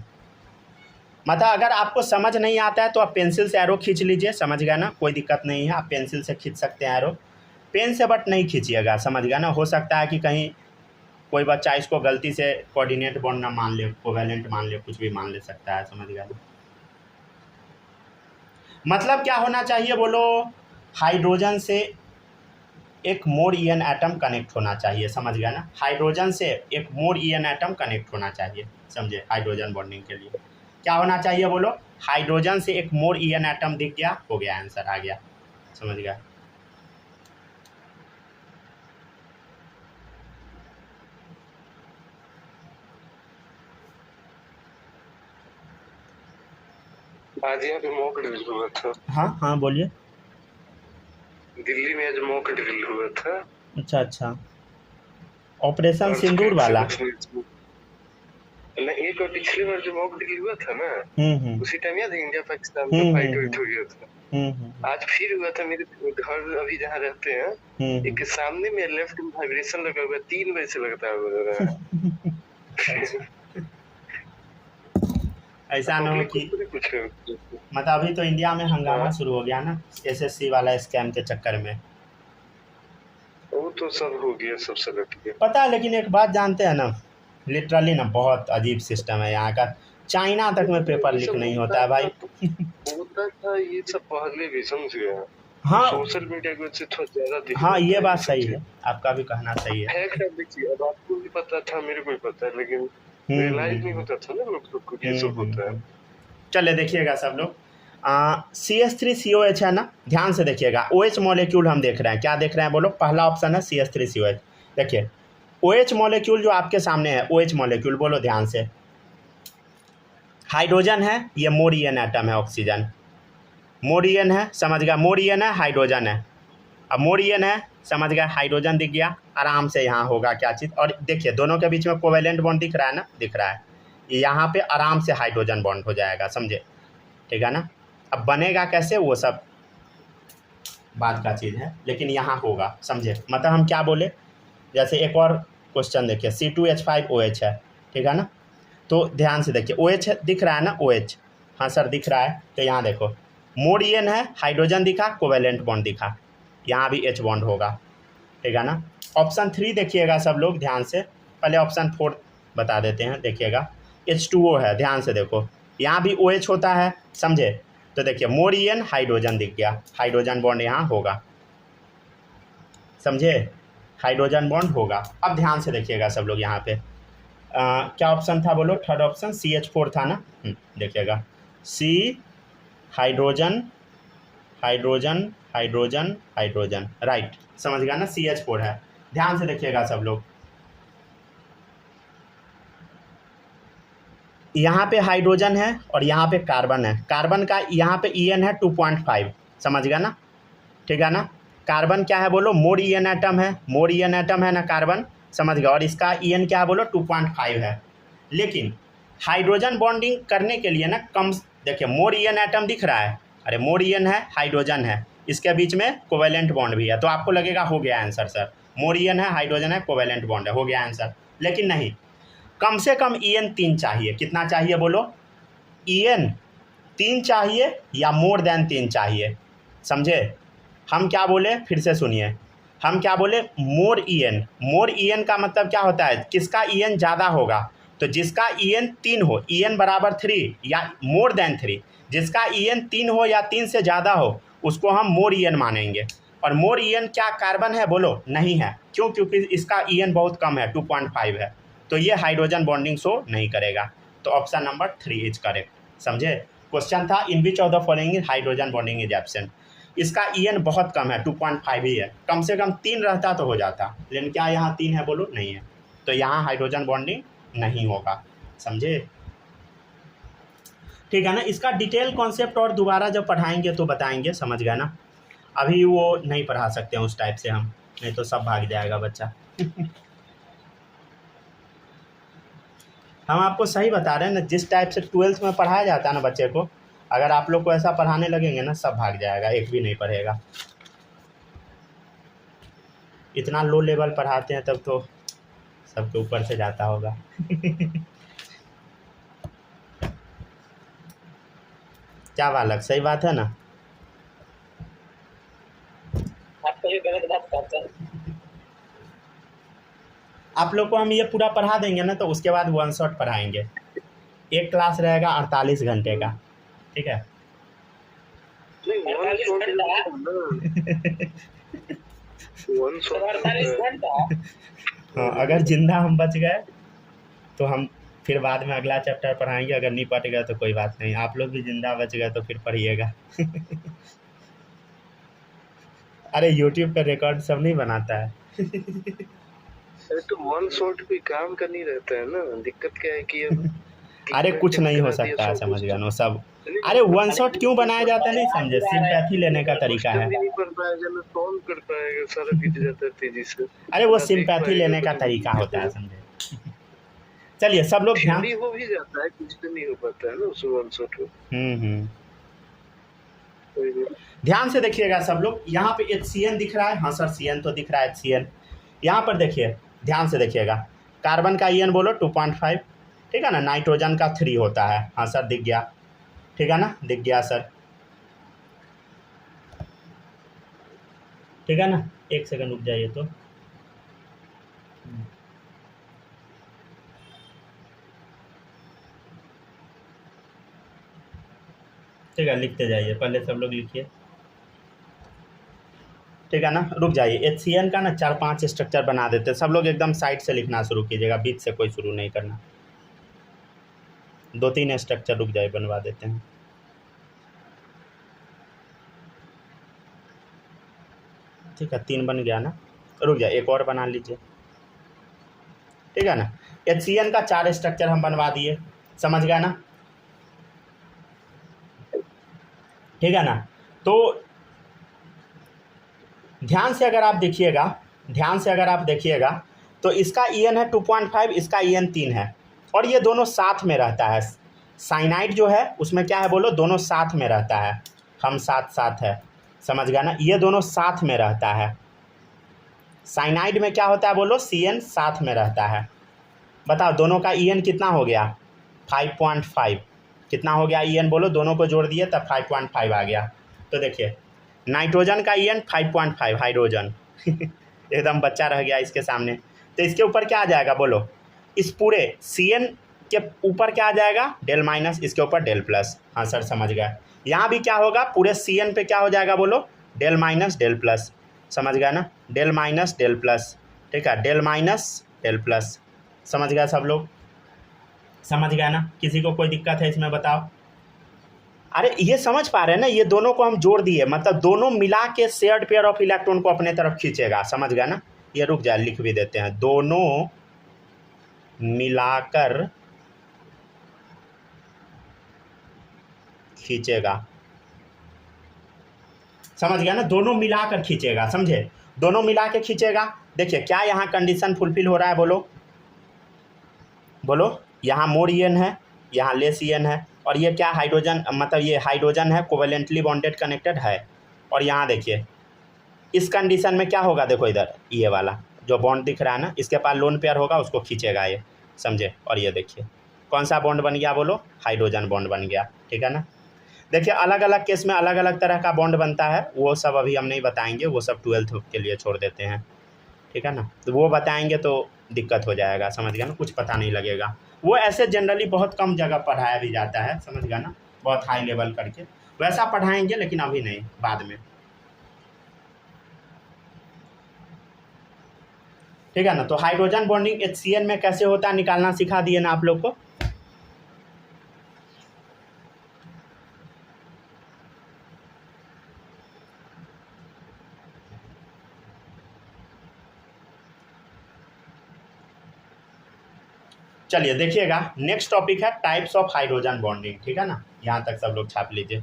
मतलब अगर आपको समझ नहीं आता है तो आप पेंसिल से एरो खींच लीजिए, समझ गया ना? कोई दिक्कत नहीं है, आप पेंसिल से खींच सकते हैं एरो, पेन से बट नहीं खींचिएगा, समझ गया ना? हो सकता है कि कहीं कोई बच्चा इसको गलती से कोऑर्डिनेट बॉन्ड ना मान ले, कोवेलेंट मान ले, कुछ भी मान ले सकता है, समझ गया ना? मतलब क्या होना चाहिए बोलो, हाइड्रोजन से एक मोर ईएन एटम कनेक्ट होना चाहिए, समझ गया ना, हाइड्रोजन से एक मोर ईएन एटम कनेक्ट होना चाहिए, समझे, हाइड्रोजन बॉन्डिंग के लिए क्या होना चाहिए बोलो, हाइड्रोजन से एक मोर ईएन एटम दिख गया, हो गया, आंसर आ गया, समझ गया। आज यहाँ पे मॉक ड्रिल हुआ था। हाँ हाँ बोलिए। दिल्ली में आज मॉक ड्रिल हुआ था। अच्छा अच्छा, ऑपरेशन सिंदूर वाला। नहीं, एक और पिछली बार जो मॉक ड्रिल हुआ था ना, उसी टाइम याद है इंडिया पाकिस्तान का फाइट वाइट हो गया था। आज फिर हुआ था मेरे घर अभी जहाँ रहते हैं, एक सामने में लेफ्ट में वाइब्रेशन लगा हुआ है, 3 बजे से लगता है। ऐसा ना हो कि मतलब अभी तो इंडिया में हंगामा शुरू हो गया ना एसएससी वाला स्कैम के चक्कर में। वो तो सब हो गया, सब सलट गया। पता है, लेकिन एक बात जानते हैं ना, लिटरली ना बहुत अजीब सिस्टम है यहाँ का, चाइना तक में पेपर लीक नहीं होता है भाई। होता था ये सब पहले भी, समझे। हाँ सोशल मीडिया की वजह से थोड़ा ज्यादा। हाँ ये बात सही है, आपका भी कहना सही है। देखिए, अब आपको भी पता था, मेरे को भी पता है, लेकिन रियलाइज नहीं होता था ना लोग को ये सब होता है। चले देखिएगा सब लोग, CH3COH है ना, ध्यान से देखिएगा, OH मॉलिक्यूल हम देख रहे हैं, क्या देख रहे हैं बोलो, पहला ऑप्शन है CH3COH। देखिए OH मॉलिक्यूल जो आपके सामने है, OH मॉलिक्यूल बोलो ध्यान से, हाइड्रोजन है, ये मोर ईएन एटम है, ऑक्सीजन मोर ईएन है, समझ गया, मोर ईएन है, हाइड्रोजन है, अब मोर ईएन है, समझ गया, हाइड्रोजन दिख गया, आराम से यहाँ होगा क्या चीज़, और देखिए दोनों के बीच में कोवेलेंट बॉन्ड दिख रहा है ना, दिख रहा है, यहाँ पे आराम से हाइड्रोजन बॉन्ड हो जाएगा, समझे, ठीक है ना। अब बनेगा कैसे वो सब बात का चीज़ है, लेकिन यहाँ होगा, समझे, मतलब हम क्या बोले, जैसे एक और क्वेश्चन देखिए, C2H5OH है, ठीक है ना, तो ध्यान से देखिए OH दिख रहा है ना, OH, हाँ सर दिख रहा है, तो यहाँ देखो मोर ईएन है, हाइड्रोजन दिखा, कोवेलेंट बॉन्ड दिखा, यहाँ भी H बॉन्ड होगा, ठीक है ना। ऑप्शन 3 देखिएगा सब लोग ध्यान से, पहले ऑप्शन 4 बता देते हैं, देखिएगा H2O है, ध्यान से देखो, यहाँ भी OH होता है, समझे, तो देखिए मोर ईएन, हाइड्रोजन दिख गया, हाइड्रोजन बॉन्ड यहाँ होगा, समझे, हाइड्रोजन बॉन्ड होगा। अब ध्यान से देखिएगा सब लोग, यहाँ पे क्या ऑप्शन था बोलो, थर्ड ऑप्शन CH4 था ना, देखिएगा C, hydrogen hydrogen hydrogen hydrogen, right, समझ गया ना, CH4 है, ध्यान से देखिएगा सब लोग, यहाँ पे हाइड्रोजन है और यहाँ पे कार्बन है, कार्बन का यहाँ पे ईएन है 2.5, समझ गया ना, ठीक है ना, कार्बन क्या है बोलो, मोर ईएन एटम है, मोर ईएन एटम है ना कार्बन, समझ गया, और इसका ईएन क्या है बोलो 2.5 है, लेकिन हाइड्रोजन बॉन्डिंग करने के लिए ना कम, देखिए मोर ईएन एटम दिख रहा है, अरे मोर ईएन है, हाइड्रोजन है, इसके बीच में कोवेलेंट बॉन्ड भी है, तो आपको लगेगा हो गया आंसर सर, मोर ईएन है, हाइड्रोजन है, कोवेलेंट बॉन्ड है, हो गया आंसर, लेकिन नहीं, कम से कम ईएन 3 चाहिए, कितना चाहिए बोलो, ईएन 3 चाहिए या मोर देन 3 चाहिए, समझे, हम क्या बोले फिर से सुनिए, हम क्या बोले, मोर ईएन, मोर ईएन का मतलब क्या होता है, किसका ईएन ज़्यादा होगा, तो जिसका ईएन 3 हो, ईएन बराबर 3 या मोर देन 3, जिसका ईएन 3 हो या 3 से ज़्यादा हो उसको हम मोर ईएन मानेंगे, और मोर ईएन क्या कार्बन है बोलो, नहीं है, क्यों, क्योंकि इसका ईएन बहुत कम है, 2.5 है, तो ये हाइड्रोजन बॉन्डिंग शो नहीं करेगा, तो ऑप्शन नंबर 3 इज करेक्ट, समझे। क्वेश्चन था in which of the following hydrogen bonding is absent, इसका ईएन बहुत कम है, 2.5 ही है, कम से कम 3 रहता तो हो जाता, लेकिन क्या यहाँ 3 है बोलो, नहीं है, तो यहाँ हाइड्रोजन बॉन्डिंग नहीं होगा, समझे, ठीक है ना। इसका डिटेल कॉन्सेप्ट और दोबारा जब पढ़ाएंगे तो बताएंगे, समझ गया ना, अभी वो नहीं पढ़ा सकते हैं उस टाइप से हम, नहीं तो सब भाग जाएगा बच्चा। हम आपको सही बता रहे हैं ना, जिस टाइप से 12th में पढ़ाया जाता है ना बच्चे को, अगर आप लोग को ऐसा पढ़ाने लगेंगे ना, सब भाग जाएगा, एक भी नहीं पढ़ेगा, इतना लो लेवल पढ़ाते हैं तब तो सबके ऊपर से जाता होगा। क्या बालक, सही बात है ना, आपको ये गलत बात करते हैं। आप लोग को हम ये पूरा पढ़ा देंगे ना, तो उसके बाद 1 शॉट पढ़ाएंगे, एक क्लास रहेगा 48 घंटे का, ठीक है। हाँ, अगर जिंदा हम बच गए तो हम फिर बाद में अगला चैप्टर पढ़ाएंगे, अगर नहीं पढ़ गए तो कोई बात नहीं, आप लोग भी जिंदा बच गए तो फिर पढ़िएगा। अरे यूट्यूब पे रिकॉर्ड सब नहीं बनाता है। अरे तो वन शॉट पे काम का नहीं रहता है ना, दिक्कत क्या है कि अब अरे कुछ नहीं हो सकता है, समझ गया ना सब। अरे वन शॉट क्यों बनाया जाता है नहीं समझे, सिंपैथी लेने का तरीका है। नहीं पढ़ पाएगा ना, कौन कर पाएगा, सारा बीत जाता है तेजी से। अरे वो सिंपैथी लेने का तरीका होता है, समझे। चलिए सब लोग ध्यान, हो भी जाता है, कुछ तो नहीं हो पाता है ना उस वन शॉट में। ध्यान से देखिएगा सब लोग, यहाँ पे HCN दिख रहा है, हाँ सर CN तो दिख रहा है HCN। यहाँ पर देखिए, ध्यान से देखिएगा, कार्बन का EN बोलो 2.5, ठीक है ना, नाइट्रोजन का 3 होता है, हाँ सर दिख गया, ठीक है ना, दिख गया सर, ठीक है ना। एक सेकंड रुक जाइए तो, ठीक है, लिखते जाइए, पहले सब लोग लिखिए, ठीक है ना। रुक जाइए, HCN का ना 4-5 स्ट्रक्चर बना देते हैं, सब लोग एकदम साइड से लिखना शुरू कीजिएगा, बीच से कोई शुरू नहीं करना। 2-3 स्ट्रक्चर रुक जाइए, बनवा देते हैं, ठीक है। 3 बन गया ना, रुक जाइए, एक और बना लीजिए, ठीक है ना। HCN का 4 स्ट्रक्चर हम बनवा दिए, समझ गया ना, ठीक है ना। तो ध्यान से अगर आप देखिएगा, तो इसका EN है 2.5, इसका EN 3 है, और ये दोनों साथ में रहता है। साइनाइड जो है उसमें क्या है बोलो, दोनों साथ में रहता है, हम साथ है, समझ गया ना, ये दोनों साथ में रहता है। साइनाइड में क्या होता है बोलो, CN साथ में रहता है। बताओ दोनों का EN कितना हो गया, 5.5, कितना हो गया EN बोलो, दोनों को जोड़ दिए तब 5.5 आ गया। तो देखिए नाइट्रोजन का EN 5.5, हाइड्रोजन एकदम बच्चा रह गया इसके सामने। तो इसके ऊपर क्या आ जाएगा बोलो, इस पूरे CN के ऊपर क्या आ जाएगा, डेल माइनस, इसके ऊपर डेल प्लस, हाँ सर समझ गए। यहाँ भी क्या होगा, पूरे CN पे क्या हो जाएगा बोलो, डेल माइनस डेल प्लस, समझ गया ना, डेल माइनस डेल प्लस, ठीक है, डेल माइनस डेल प्लस, समझ गया सब लोग, समझ गया ना। किसी को कोई दिक्कत है इसमें बताओ। अरे ये समझ पा रहे हैं ना, ये दोनों को हम जोड़ दिए, मतलब दोनों मिला के शेयर्ड पेयर ऑफ इलेक्ट्रॉन को अपने तरफ खींचेगा, समझ गया ना। ये रुक जाए, लिख भी देते हैं, दोनों मिलाकर खींचेगा, समझ गया ना, दोनों मिलाकर खींचेगा, समझे, दोनों मिला के खींचेगा। देखिए क्या यहाँ कंडीशन फुलफिल हो रहा है बोलो, यहाँ मोर EN है, यहाँ लेस EN है, और ये क्या हाइड्रोजन, मतलब ये हाइड्रोजन है, कोवेलेंटली बॉन्डेड कनेक्टेड है। और यहाँ देखिए इस कंडीशन में क्या होगा, देखो इधर ये वाला जो बॉन्ड दिख रहा है ना, इसके पास लोन पेयर होगा, उसको खींचेगा ये, समझे। और ये देखिए कौन सा बॉन्ड बन गया बोलो, हाइड्रोजन बॉन्ड बन गया, ठीक है ना। देखिए अलग अलग केस में अलग अलग तरह का बॉन्ड बनता है, वो सब अभी हम नहीं बताएंगे, वो सब 12th के लिए छोड़ देते हैं, ठीक है ना। तो वो बताएंगे तो दिक्कत हो जाएगा, समझ गया ना, कुछ पता नहीं लगेगा। वो ऐसे जनरली बहुत कम जगह पढ़ाया भी जाता है, समझ गया ना, बहुत हाई लेवल करके, वैसा पढ़ाएंगे लेकिन अभी नहीं, बाद में, ठीक है ना। तो हाइड्रोजन बॉन्डिंग HCN में कैसे होता है निकालना सिखा दिए ना आप लोग को। चलिए देखिएगा, नेक्स्ट टॉपिक है टाइप्स ऑफ हाइड्रोजन बॉन्डिंग, ठीक है ना, यहाँ तक सब लोग छाप लीजिए।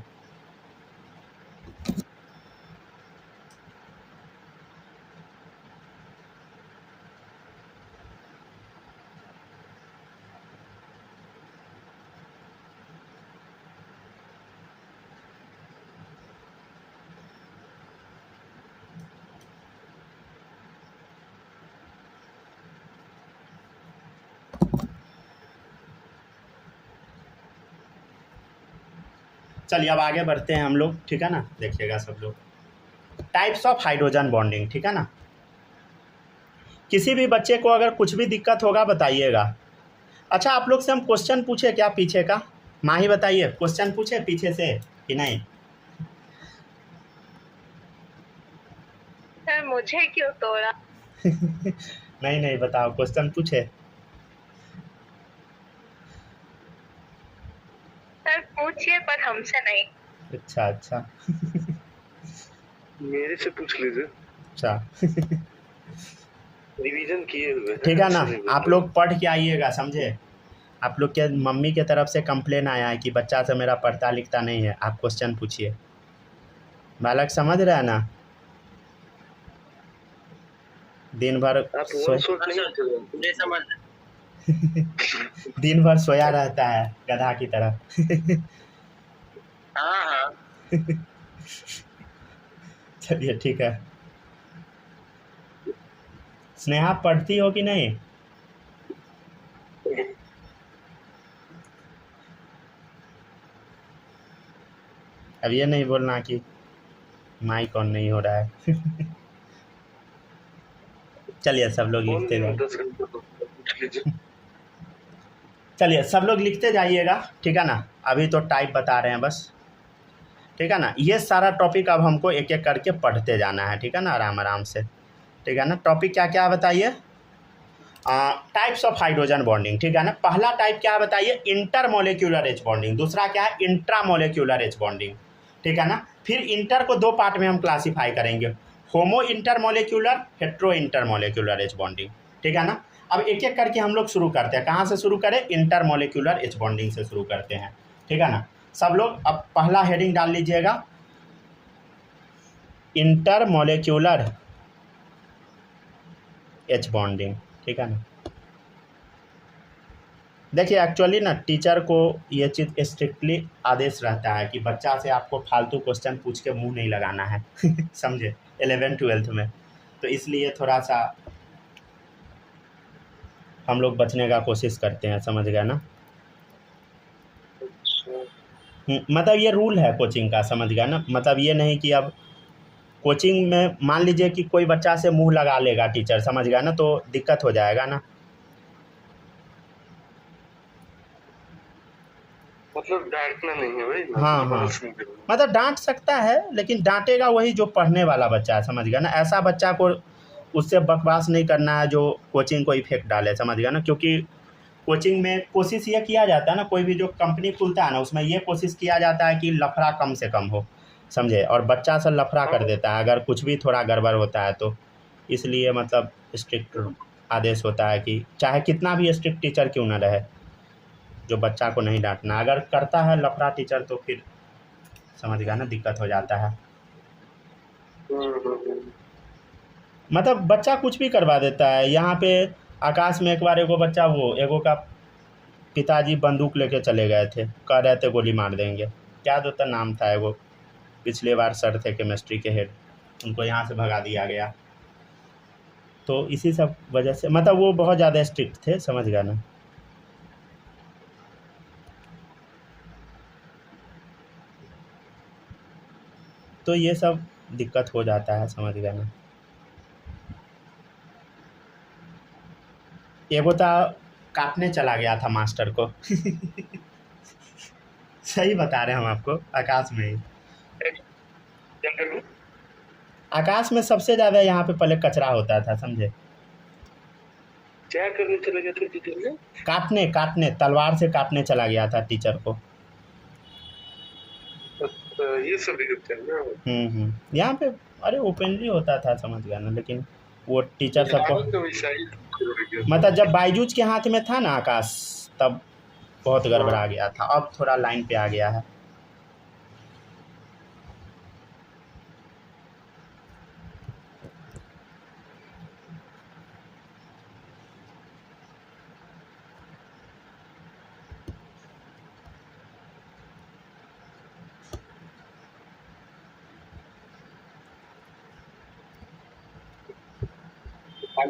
चलिए अब आगे बढ़ते हैं हम लोग, ठीक है ना। देखिएगा सब लोग, टाइप्स ऑफ हाइड्रोजन बॉन्डिंग, ठीक है ना। किसी भी बच्चे को अगर कुछ भी दिक्कत होगा बताइएगा। अच्छा आप लोग से हम क्वेश्चन पूछे क्या पीछे का, माही बताइए, क्वेश्चन पूछे पीछे से कि नहीं, सर मुझे क्यों तोड़ा? नहीं नहीं, बताओ, क्वेश्चन पूछे। सर पूछिए, पर हमसे नहीं। अच्छा अच्छा। मेरे से पूछ लीजिए, अच्छा। रिवीजन किए हुए हैं, ठीक है ना, ऐसे नहीं आप बोलते। लोग पढ़ के आइएगा, समझे। आप लोग के मम्मी के तरफ से कंप्लेन आया है कि बच्चा से मेरा पढ़ता लिखता नहीं है। आप क्वेश्चन पूछिए। बालक समझ रहा है ना। दिन भर आप वन शॉट नहीं थे। मुझे समझ दिन भर सोया रहता है गधा की तरह। हाँ हाँ। चलिए ठीक है। स्नेहा पढ़ती हो कि नहीं? अब ये नहीं बोलना कि माइक ऑन नहीं हो रहा है। चलिए सब लोग लिखते जाइए। 10 घंटे पूछ लीजिए। चलिए सब लोग लिखते जाइएगा, ठीक है ना। अभी तो टाइप बता रहे हैं बस, ठीक है ना। ये सारा टॉपिक अब हमको एक एक करके पढ़ते जाना है, ठीक है ना, आराम आराम से, ठीक है ना। टॉपिक क्या क्या बताइए? टाइप्स ऑफ हाइड्रोजन बॉन्डिंग, ठीक है ना। पहला टाइप क्या है बताइए? Intermolecular H bonding. दूसरा क्या है? इंट्रामोलिक्यूलर एच बॉन्डिंग, ठीक है ना। फिर इंटर को दो पार्ट में हम क्लासीफाई करेंगे, homo intermolecular, hetero intermolecular H bonding, ठीक है ना। अब एक एक करके हम लोग शुरू करते हैं। कहाँ से शुरू करें? इंटरमोलिक्यूलर एच बॉन्डिंग से शुरू करते हैं, ठीक है ना। सब लोग अब पहला हेडिंग डाल लीजिएगा, इंटरमोलिक्यूलर एच बॉन्डिंग, ठीक है ना। देखिए एक्चुअली ना टीचर को ये चीज़ स्ट्रिक्टली आदेश रहता है कि बच्चा से आपको फालतू क्वेश्चन पूछ के मुंह नहीं लगाना है। समझे, 11th-12th में। तो इसलिए थोड़ा सा हम लोग बचने का कोशिश करते हैं, समझ गया ना। मतलब ये रूल है कोचिंग का, समझ गया ना। मतलब ये नहीं कि अब कोचिंग में मान लीजिए कि कोई बच्चा से मुंह लगा लेगा टीचर, समझ गया ना, तो दिक्कत हो जाएगा ना। मतलब डांटना नहीं है भाई। हाँ हाँ, मतलब डांट सकता है लेकिन डांटेगा वही जो पढ़ने वाला बच्चा है, समझ गया ना। ऐसा बच्चा को उससे बकवास नहीं करना है जो कोचिंग को इफेक्ट डाले, समझ गया ना। क्योंकि कोचिंग में कोशिश ये किया जाता है ना, कोई भी जो कंपनी खुलता है ना, उसमें ये कोशिश किया जाता है कि लफड़ा कम से कम हो, समझे। और बच्चा से लफड़ा कर देता है अगर कुछ भी थोड़ा गड़बड़ होता है तो। इसलिए मतलब स्ट्रिक्ट आदेश होता है कि चाहे कितना भी स्ट्रिक्ट टीचर क्यों ना रहे, जो बच्चा को नहीं डांटना। अगर करता है लफड़ा टीचर तो फिर समझ गया ना, दिक्कत हो जाता है। मतलब बच्चा कुछ भी करवा देता है। यहाँ पे आकाश में एक बार एगो बच्चा, वो एगो का पिताजी बंदूक लेके चले गए थे, कह रहे थे गोली मार देंगे। क्या तो नाम था एगो, पिछले बार सर थे केमिस्ट्री के हेड, उनको यहाँ से भगा दिया गया। तो इसी सब वजह से मतलब वो बहुत ज़्यादा स्ट्रिक्ट थे, समझ गया ना। तो ये सब दिक्कत हो जाता है, समझ गया ना। एगो था काटने चला गया था मास्टर को। सही बता रहे हैं हम आपको, आकाश में ही। आकाश में सबसे ज़्यादा यहाँ पे पहले कचरा होता था, समझे। क्या करने चले गए थे टीचर ने? काटने तलवार से काटने चला गया था टीचर को। ये सब भी करते हैं ना। यहाँ पे अरे ओपनली होता था, समझ गया ना। लेकिन वो टीचर सबको मतलब जब बायजूज के हाथ में था ना आकाश, तब बहुत गड़बड़ा गया था। अब थोड़ा लाइन पे आ गया है।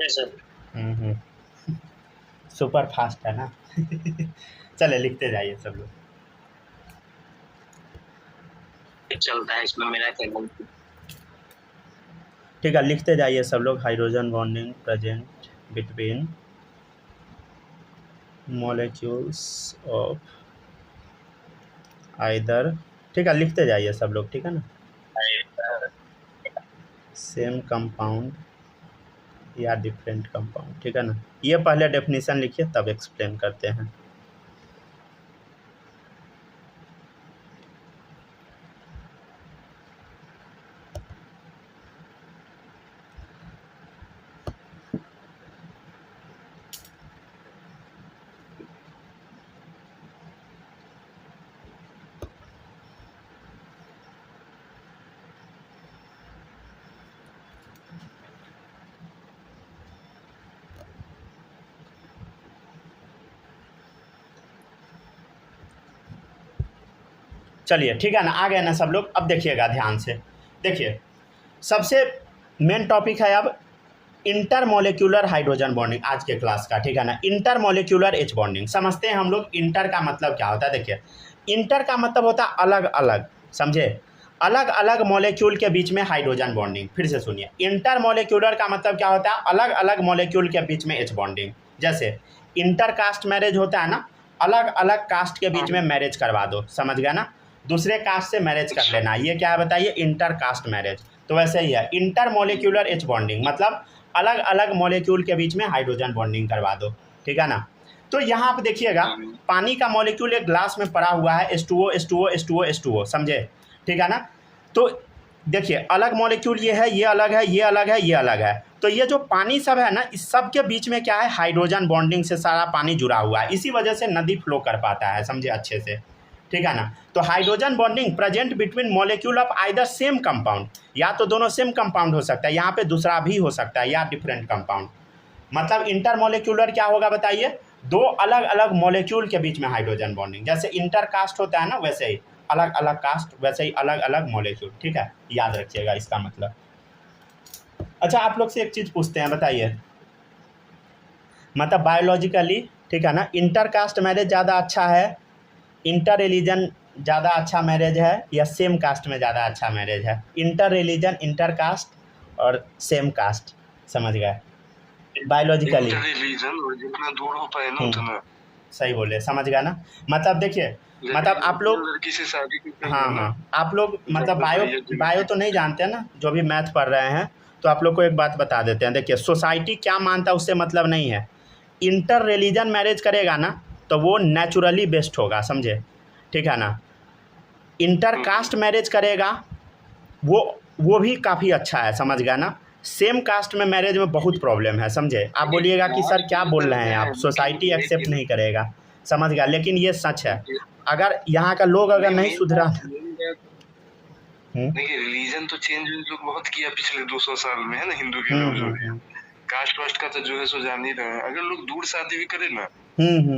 सर सुपर फास्ट है ना। चले लिखते जाइए सब लोग। चलता है इसमें मेरा क्या? ठीक है, लिखते जाइए सब लोग। Hydrogen bonding present between molecules of either, ठीक है, लिखते जाइए सब लोग, ठीक है ना। सेम कंपाउंड या डिफरेंट कंपाउंड, ठीक है ना। ये पहले डेफिनेशन लिखिए तब एक्सप्लेन करते हैं। चलिए ठीक है ना, आ गए ना सब लोग। अब देखिएगा ध्यान से, देखिए सबसे मेन टॉपिक है अब इंटरमोलिक्यूलर हाइड्रोजन बॉन्डिंग आज के क्लास का, ठीक है ना। इंटरमोलिक्यूलर एच बॉन्डिंग समझते हैं हम लोग। इंटर का मतलब क्या होता है, देखिए इंटर का मतलब होता है अलग अलग, समझे, अलग अलग मॉलिक्यूल के बीच में हाइड्रोजन बॉन्डिंग। फिर से सुनिए, इंटरमोलिक्यूलर का मतलब क्या होता है, अलग अलग मॉलिक्यूल के बीच में एच बॉन्डिंग। जैसे इंटर कास्ट मैरिज होता है ना, अलग अलग कास्ट के बीच में मैरिज करवा दो, समझ गया ना, दूसरे कास्ट से मैरिज कर लेना, ये क्या है बताइए, इंटर कास्ट मैरिज। तो वैसे ही है इंटर मॉलिक्यूलर एच बॉन्डिंग, मतलब अलग अलग मॉलिक्यूल के बीच में हाइड्रोजन बॉन्डिंग करवा दो, ठीक है ना। तो यहाँ पे देखिएगा पानी का मॉलिक्यूल एक ग्लास में पड़ा हुआ है, H2O H2O H2O H2O, समझे, ठीक है ना। तो देखिए अलग मॉलिक्यूल ये है, ये अलग है, ये अलग है, ये अलग है। तो ये जो पानी सब है ना, इस सब के बीच में क्या है, हाइड्रोजन बॉन्डिंग से सारा पानी जुड़ा हुआ है, इसी वजह से नदी फ्लो कर पाता है, समझे अच्छे से, ठीक है ना। तो hydrogen bonding present between molecule of either same compound, या तो दोनों सेम कंपाउंड हो सकता है, यहाँ पे दूसरा भी हो सकता है, या डिफरेंट कंपाउंड। मतलब इंटर मॉलिक्यूलर क्या होगा बताइए, दो अलग अलग मॉलिक्यूल के बीच में हाइड्रोजन बॉन्डिंग। जैसे इंटर कास्ट होता है ना, वैसे ही अलग अलग कास्ट, वैसे ही अलग अलग मॉलिक्यूल, ठीक है, याद रखिएगा इसका मतलब। अच्छा आप लोग से एक चीज़ पूछते हैं, बताइए, मतलब बायोलॉजिकली, ठीक है ना, इंटर कास्ट मैरिज ज़्यादा अच्छा है, इंटर रिलीजन ज़्यादा अच्छा मैरिज है, या सेम कास्ट में ज़्यादा अच्छा मैरिज है। इंटर रिलीजन, इंटर कास्ट और सेम कास्ट, समझ गए बायोलॉजिकली, जितना दूर हो पाए ना उतना सही बोले, समझ गया ना। मतलब देखिए, मतलब आप लोग लड़की से शादी करते हैं हाँ ना, हाँ, आप लोग मतलब बायो तो नहीं जानते हैं ना, जो भी मैथ पढ़ रहे हैं, तो आप लोग को एक बात बता देते हैं। देखिए सोसाइटी क्या मानता है उससे मतलब नहीं है, इंटर रिलीजन मैरिज करेगा ना तो वो नेचुरली बेस्ट होगा, समझे, ठीक है ना। इंटर कास्ट मैरिज करेगा वो भी काफ़ी अच्छा है, समझ गया ना। सेम कास्ट में मैरिज में बहुत प्रॉब्लम है, समझे। आप बोलिएगा कि सर क्या बोल रहे हैं आप, सोसाइटी एक्सेप्ट नहीं करेगा, समझ गया, लेकिन ये सच है। अगर यहाँ का लोग अगर नहीं सुधरा, देखिए रिलीजन तो चेंज लोग बहुत किया पिछले 200 साल में, है ना, हिंदू के लोग जो है, कास्ट वास्ट का तो जो है सो जान ही रहे हैं। अगर लोग दूर शादी भी करे ना,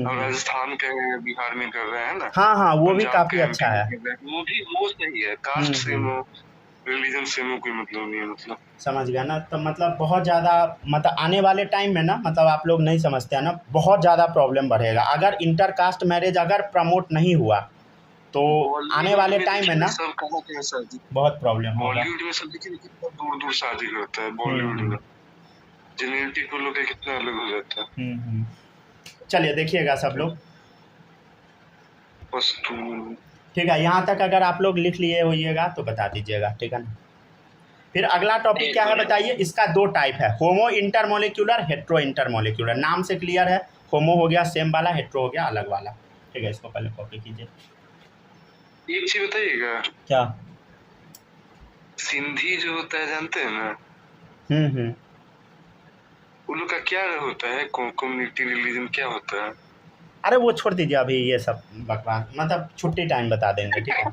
और राजस्थान के बिहार में कर रहे हैं ना, हाँ हाँ, वो भी काफी अच्छा है, वो सही है। कास्ट से रिलीजन से कोई मतलब नहीं है, मतलब समझ गया ना। तो मतलब बहुत ज़्यादा, मतलब आने वाले टाइम में ना, मतलब आप लोग नहीं समझते हैं ना, बहुत ज़्यादा प्रॉब्लम बढ़ेगा अगर इंटर कास्ट मैरिज अगर प्रमोट नहीं हुआ तो आने वाले टाइम में ना बहुत प्रॉब्लम होगा। बॉलीवुड में सब देखिए कितना दूर दूर शादी करता है, बॉलीवुड में जेनेटिक को लोग कितना अलग हो जाता है। चलिए देखिएगा सब लोग, बस ठीक है, यहाँ तक अगर आप लोग लिख लिए होइएगा तो बता दीजिएगा, ठीक है ना। फिर अगला टॉपिक क्या है बताइए, इसका दो टाइप है, होमो इंटरमोलिक्यूलर, हेट्रो इंटरमोलिक्यूलर। नाम से क्लियर है, होमो हो गया सेम वाला, हेट्रो हो गया अलग वाला, ठीक है। इसको पहले कॉपी कीजिए। एक चीज बताइएगा, क्या, सिंधी जो होता है जानते हैं ना, उन लोग का क्या होता है, कम्युनिटी रिलीजन क्या होता है? अरे वो छोड़ दीजिए अभी, ये सब बकवास, मतलब छुट्टी टाइम बता देंगे, ठीक है।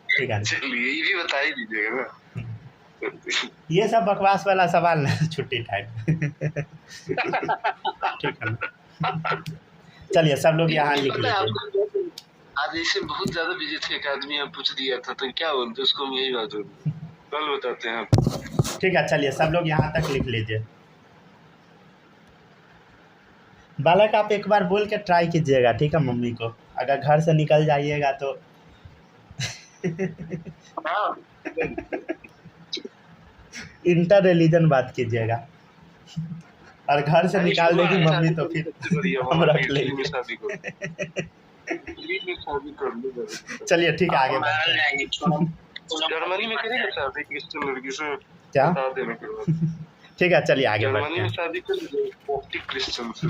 ठीक है, चलिए ये भी बता ही दीजिएगा ना, ये सब बकवास वाला सवाल ना, छुट्टी टाइम। ठीक है ना, चलिए सब लोग यहाँ लिख लीजिए। आज ऐसे बहुत ज्यादा बिजी थे, एक आदमी हम पूछ दिया था तो क्या बोलते उसको, हम यही बात होगी, कल बताते हैं। ठीक है, चलिए सब लोग यहाँ तक लिख लीजिए। बालक आप एक बार बोल के ट्राई कीजिएगा, ठीक है, मम्मी को, अगर घर से निकल जाइएगा तो इंटर रिलीजन बात कीजिएगा, और घर से निकाल देगी मम्मी तो फिर हम रख लेंगे। चलिए ठीक है, आगे जर्मनी में करेगा शादी क्रिश्चियन लड़की से? क्या? बता देना करो। ठीक है, चलिए आगे बढ़ते जर्मनी में हैं। शादी कर ऑप्टिक क्रिश्चियन से।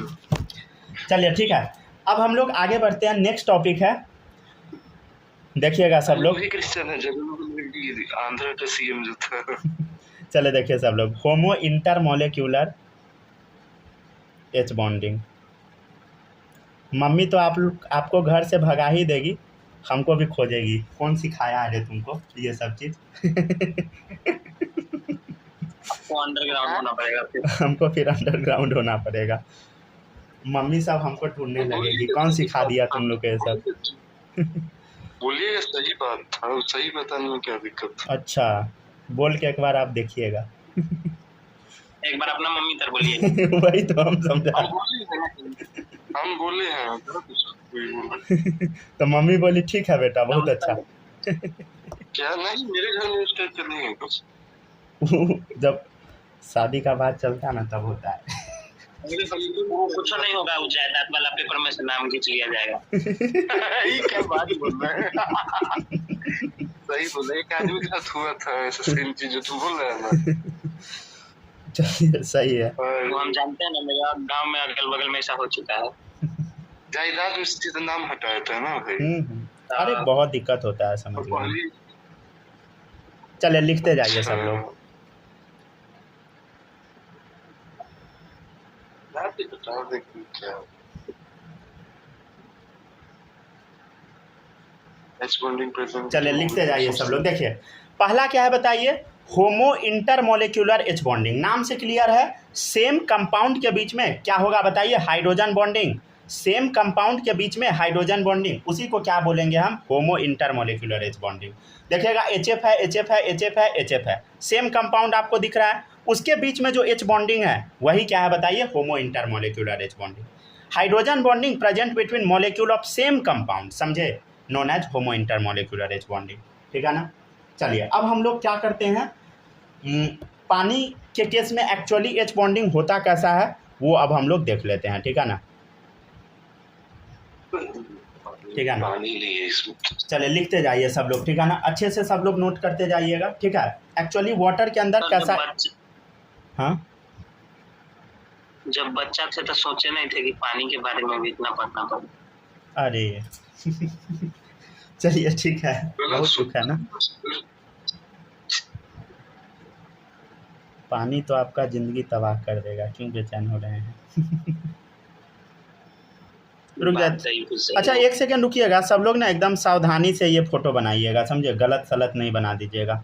चलिए ठीक है, अब हम लोग आगे बढ़ते हैं। नेक्स्ट टॉपिक है, देखिएगा सब लोग। वही क्रिश्चियन है जर्मनी, आंध्र का सीएम जो था। चले देखिए सब लोग, होमो इंटरमोलेक्यूलर एच बॉन्डिंग। मम्मी तो आपको घर से भगा ही देगी, हमको भी खोजेगी। कौन सिखाया है रे तुमको ये सब चीज़? आपको अंडरग्राउंड होना पड़ेगा फिर। हमको फिर अंडरग्राउंड होना पड़ेगा। मम्मी सब हमको ढूंढने लगेगी, कौन सिखा दिया तुम लोग को ये सब? बोलिए, सही बात था, सही बताने में क्या दिक्कत? अच्छा, बोल के एक बार आप देखिएगा। एक बार अपना मम्मी तर बोलिए। वही तो हम समझा। हम बोले हैं कोई बोला। तो मम्मी बोली ठीक है बेटा, बहुत अच्छा। क्या? नहीं, मेरे घर में इस टाइप का नहीं है कुछ। जब शादी का बात चलता है ना तब होता है। वो कुछ नहीं होगा, वो जायदाद वाला पेपर में से नाम खींच लिया जाएगा। ये क्या बात बोल रहे हैं? सही बोला, एक आदमी के साथ हुआ था ऐसा सेम चीज जो तुम बोल रहे हैं ना। चलिए सही है। वो हम जानते हैं ना, मेरा गांव में अगल बगल में ऐसा हो चुका है। जायदाद में स्थित नाम हटाया था ना भाई। अरे बहुत दिक्कत होता है समझ लो। पहले चलिए लिखते जाइए सब लोग। बता दे क्या एच बॉन्डिंग प्रेजेंट। चलिए लिखते जाइए सब लोग। देखिए पहला क्या है बताइए, होमो इंटरमोलेक्यूलर एच बॉन्डिंग। नाम से क्लियर है, सेम कंपाउंड के बीच में क्या होगा बताइए, हाइड्रोजन बॉन्डिंग। सेम कंपाउंड के बीच में हाइड्रोजन बॉन्डिंग, उसी को क्या बोलेंगे हम, होमो इंटरमोलेक्यूलर एच बॉन्डिंग। देखिएगा HF है, HF है, HF है, HF है, सेम कंपाउंड आपको दिख रहा है, उसके बीच में जो एच बॉन्डिंग है वही क्या है बताइए, homo intermolecular H bonding. Hydrogen bonding present between molecule of same compound, समझे, known as homo intermolecular H bonding. ठीक है ना। चलिए अब हम लोग क्या करते हैं, पानी के केस में एक्चुअली एच बॉन्डिंग होता कैसा है वो अब हम लोग देख लेते हैं। ठीक है ना, ठीक है ना। चलिए लिखते जाइए सब लोग। ठीक है ना, अच्छे से सब लोग नोट करते जाइएगा। ठीक है, एक्चुअली वाटर के अंदर कैसा, हाँ जब बच्चा थे तो सोचे नहीं थे कि पानी के बारे में भी इतना पढ़ना पड़े। अरे चलिए ठीक है, बहुत सुख है ना। पानी तो आपका ज़िंदगी तबाह कर देगा, क्यों बेचैन हो रहे हैं? रुक जाए। अच्छा एक सेकंड रुकिएगा सब लोग ना, एकदम सावधानी से ये फ़ोटो बनाइएगा, समझे, गलत सलत नहीं बना दीजिएगा।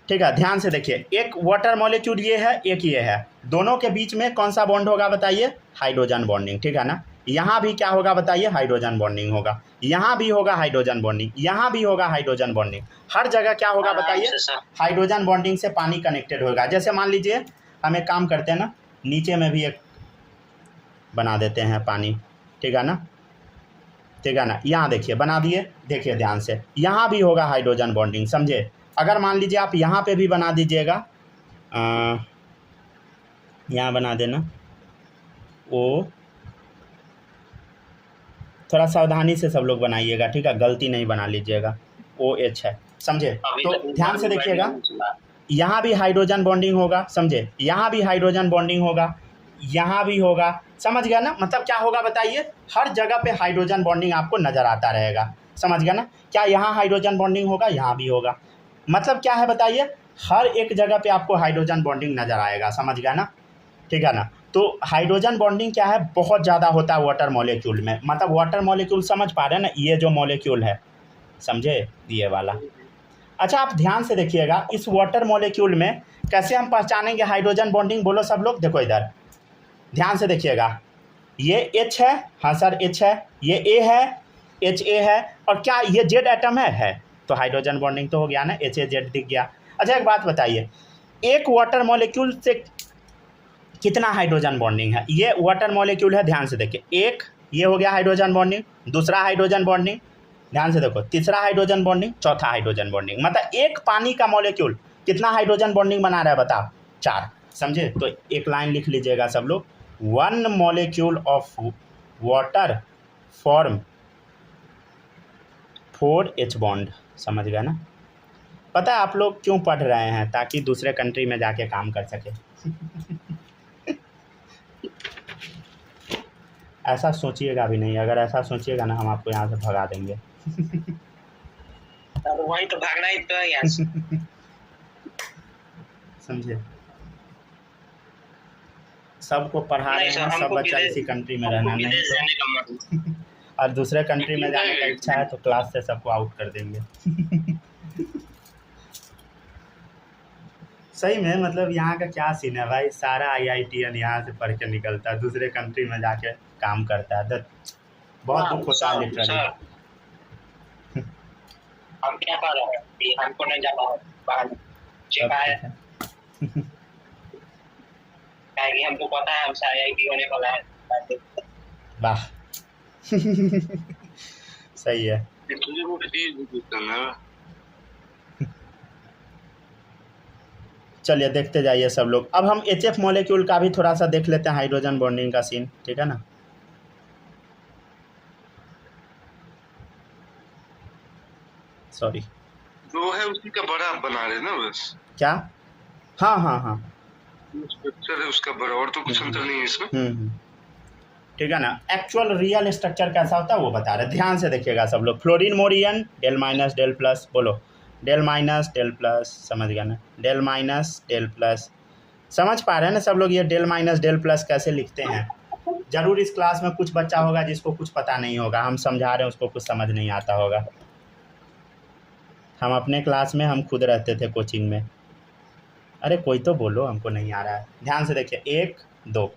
ठीक है, ध्यान से देखिए, एक वाटर मॉलिक्यूल ये है, एक ये है, दोनों के बीच में कौन सा बॉन्ड होगा बताइए, हाइड्रोजन बॉन्डिंग। ठीक है ना, यहाँ भी क्या होगा बताइए, हाइड्रोजन बॉन्डिंग होगा, यहाँ भी होगा हाइड्रोजन बॉन्डिंग, यहाँ भी होगा हाइड्रोजन बॉन्डिंग, हर जगह क्या होगा बताइए, हाइड्रोजन बॉन्डिंग से पानी कनेक्टेड होगा। जैसे मान लीजिए हम एक काम करते हैं ना, नीचे में भी एक बना देते हैं पानी। ठीक है ना, ठीक है ना, यहाँ देखिए बना दिए, देखिए ध्यान से, यहाँ भी होगा हाइड्रोजन बॉन्डिंग, समझे। अगर मान लीजिए आप यहाँ पे भी बना दीजिएगा, यहाँ बना देना, वो थोड़ा सावधानी से सब लोग बनाइएगा। ठीक है, गलती नहीं बना लीजिएगा, OH है, समझे। तो ध्यान से देखिएगा, यहाँ भी हाइड्रोजन बॉन्डिंग होगा, समझे, यहाँ भी हाइड्रोजन बॉन्डिंग होगा, यहाँ भी होगा, समझ गया ना। मतलब क्या होगा बताइए, हर जगह पे हाइड्रोजन बॉन्डिंग आपको नज़र आता रहेगा, समझ गया ना। क्या यहाँ हाइड्रोजन बॉन्डिंग होगा, यहाँ भी होगा, मतलब क्या है बताइए, हर एक जगह पे आपको हाइड्रोजन बॉन्डिंग नज़र आएगा, समझ गया ना। ठीक है ना, तो हाइड्रोजन बॉन्डिंग क्या है, बहुत ज़्यादा होता है वाटर मॉलिक्यूल में। मतलब वाटर मॉलिक्यूल समझ पा रहे हैं ना, ये जो मॉलिक्यूल है, समझे, ये वाला। अच्छा आप ध्यान से देखिएगा, इस वाटर मॉलिक्यूल में कैसे हम पहचानेंगे हाइड्रोजन बॉन्डिंग, बोलो सब लोग, देखो इधर ध्यान से देखिएगा, ये H है, हाँ सर H है, ये A है, HA है, और क्या ये Z एटम है, तो हाइड्रोजन बॉन्डिंग तो हो गया ना, HAZ दिख गया। अच्छा एक बात बताइए, एक वाटर मॉलिक्यूल से कितना हाइड्रोजन बॉन्डिंग है, ये वाटर मॉलिक्यूल है, ध्यान से देखिए, एक ये हो गया हाइड्रोजन बॉन्डिंग, दूसरा हाइड्रोजन बॉन्डिंग, ध्यान से देखो, तीसरा हाइड्रोजन बॉन्डिंग, चौथा हाइड्रोजन बॉन्डिंग। मतलब एक पानी का मॉलिक्यूल कितना हाइड्रोजन बॉन्डिंग बना रहा है बताओ, 4, समझे। तो एक लाइन लिख लीजिएगा सब लोग, 1 molecule of water form 4 H bond, समझ गया ना। पता है आप लोग क्यों पढ़ रहे हैं? ताकि दूसरे कंट्री में जाके काम कर सके। ऐसा सोचिएगा भी नहीं, अगर ऐसा सोचिएगा ना हम आपको यहाँ से भगा देंगे। वही तो भागना ही तो है यहाँ से। समझे? सबको पढ़ा रहे हैं, सब बच्चा इसी कंट्री में रहना नहीं विदेश जाने का मन और दूसरे कंट्री में जाने का इच्छा है तो क्लास से सबको आउट कर देंगे। सही में मतलब यहाँ का क्या सीन है भाई, सारा IITian यहाँ से पढ़ के निकलता है, दूसरे कंट्री में जाके काम करता है। बहुत दुख होता है लिटरली। हम क्या पा रहे हैं, हमको नहीं जाना बाहर है कि हमको पता है हमसे IIT होने वाला है। वाह सही है। चलिए देखते जाइए सब लोग। अब हम HF मॉलिक्यूल का भी थोड़ा सा देख लेते हैं, हाइड्रोजन बॉन्डिंग का सीन, ठीक है ना। सॉरी जो है उसी का बड़ा बना रहे ना बस। क्या? हाँ हाँ हाँ स्ट्रक्चर है उसका बड़ा, और तो कुछ अंतर नहीं है इसमें। ठीक है ना। एक्चुअल रियल स्ट्रक्चर कैसा होता है वो बता रहे, ध्यान से देखिएगा सब लोग। फ्लोरीन मोरियन डेल माइनस डेल प्लस, बोलो डेल माइनस डेल प्लस, समझ गया ना, डेल माइनस डेल प्लस। समझ पा रहे हैं ना सब लोग ये डेल माइनस डेल प्लस कैसे लिखते हैं? जरूर इस क्लास में कुछ बच्चा होगा जिसको कुछ पता नहीं होगा, हम समझा रहे हैं उसको कुछ समझ नहीं आता होगा। हम अपने क्लास में हम खुद रहते थे कोचिंग में। अरे कोई तो बोलो, हमको नहीं आ रहा है। ध्यान से देखिए, 1 2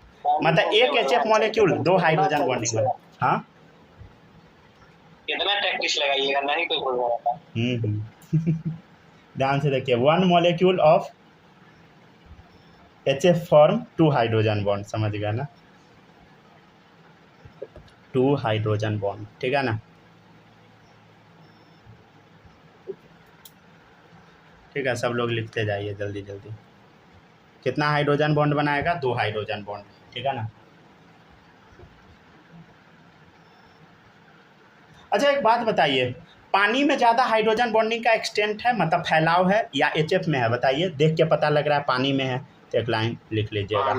मतलब एक HF मॉलिक्यूल 2 हाइड्रोजन बॉन्डिंग वाला। हाँ कितना प्रैक्टिस लगाइएगा, नहीं कोई बोल रहा था। ध्यान से देखिए, 1 molecule of HF form 2 hydrogen bond, समझ गया ना, 2 हाइड्रोजन बॉन्ड, ठीक है ना। ठीक है, सब लोग लिखते जाइए जल्दी जल्दी। कितना हाइड्रोजन बॉन्ड बनाएगा? 2 हाइड्रोजन बॉन्ड, ठीक है ना। अच्छा एक बात बताइए, पानी में ज़्यादा हाइड्रोजन बॉन्डिंग का एक्सटेंट है, मतलब फैलाव है, या HF में है? बताइए, देख के पता लग रहा है पानी में है तो एक लाइन लिख लीजिएगा,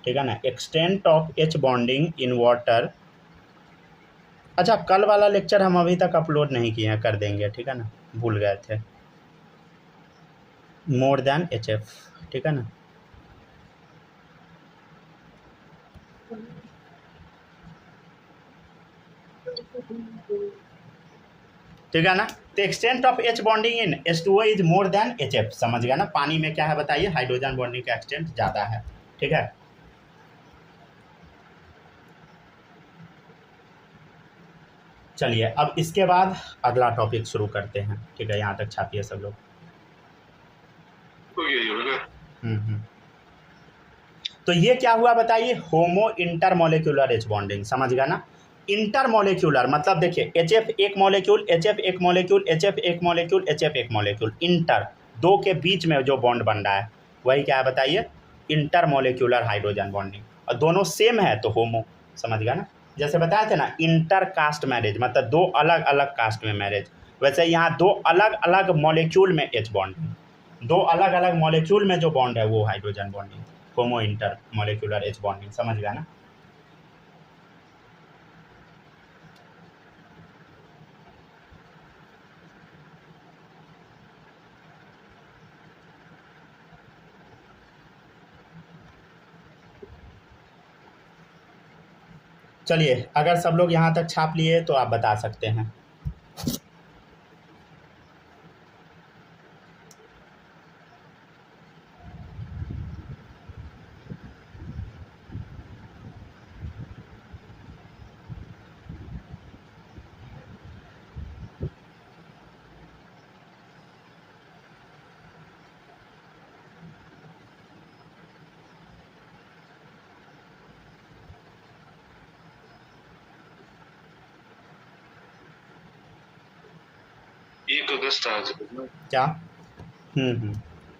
ठीक है ना। Extent of H bonding in water. अच्छा कल वाला लेक्चर हम अभी तक अपलोड नहीं किए हैं, कर देंगे, ठीक है ना, भूल गए थे। मोर देन HF, ठीक है ना। ठीक है ना। तो extent of H bonding in H2O is more than HF, समझ गया ना। पानी में क्या है बताइए? हाइड्रोजन बॉन्डिंग का एक्सटेंट ज़्यादा है, ठीक है। चलिए अब इसके बाद अगला टॉपिक शुरू करते हैं, ठीक है। यहाँ तक छापिए सब लोग। तो ये क्या हुआ बताइए? होमो इंटरमोलिकुलर H बॉन्डिंग, समझ गया ना। इंटरमोलिकुलर मतलब देखिए, HF एक मॉलिक्यूल, HF एक मॉलिक्यूल, HF एक मॉलिक्यूल, HF एक मॉलिक्यूल, इंटर, 2 के बीच में जो बॉन्ड बन रहा है वही क्या है बताइए? Intermolecular hydrogen bonding. और दोनों सेम है तो होमो, समझ गया ना। जैसे बताए थे ना, इंटर कास्ट मैरिज मतलब 2 अलग अलग कास्ट में मैरिज, वैसे यहाँ 2 अलग अलग मॉलिक्यूल में H बॉन्डिंग, 2 अलग अलग मॉलिक्यूल में जो बॉन्ड है वो हाइड्रोजन बॉन्डिंग, होमो इंटर मॉलिक्यूलर H बॉन्डिंग, समझ गया ना। चलिए अगर सब लोग यहाँ तक छाप लिए तो आप बता सकते हैं। आज क्या?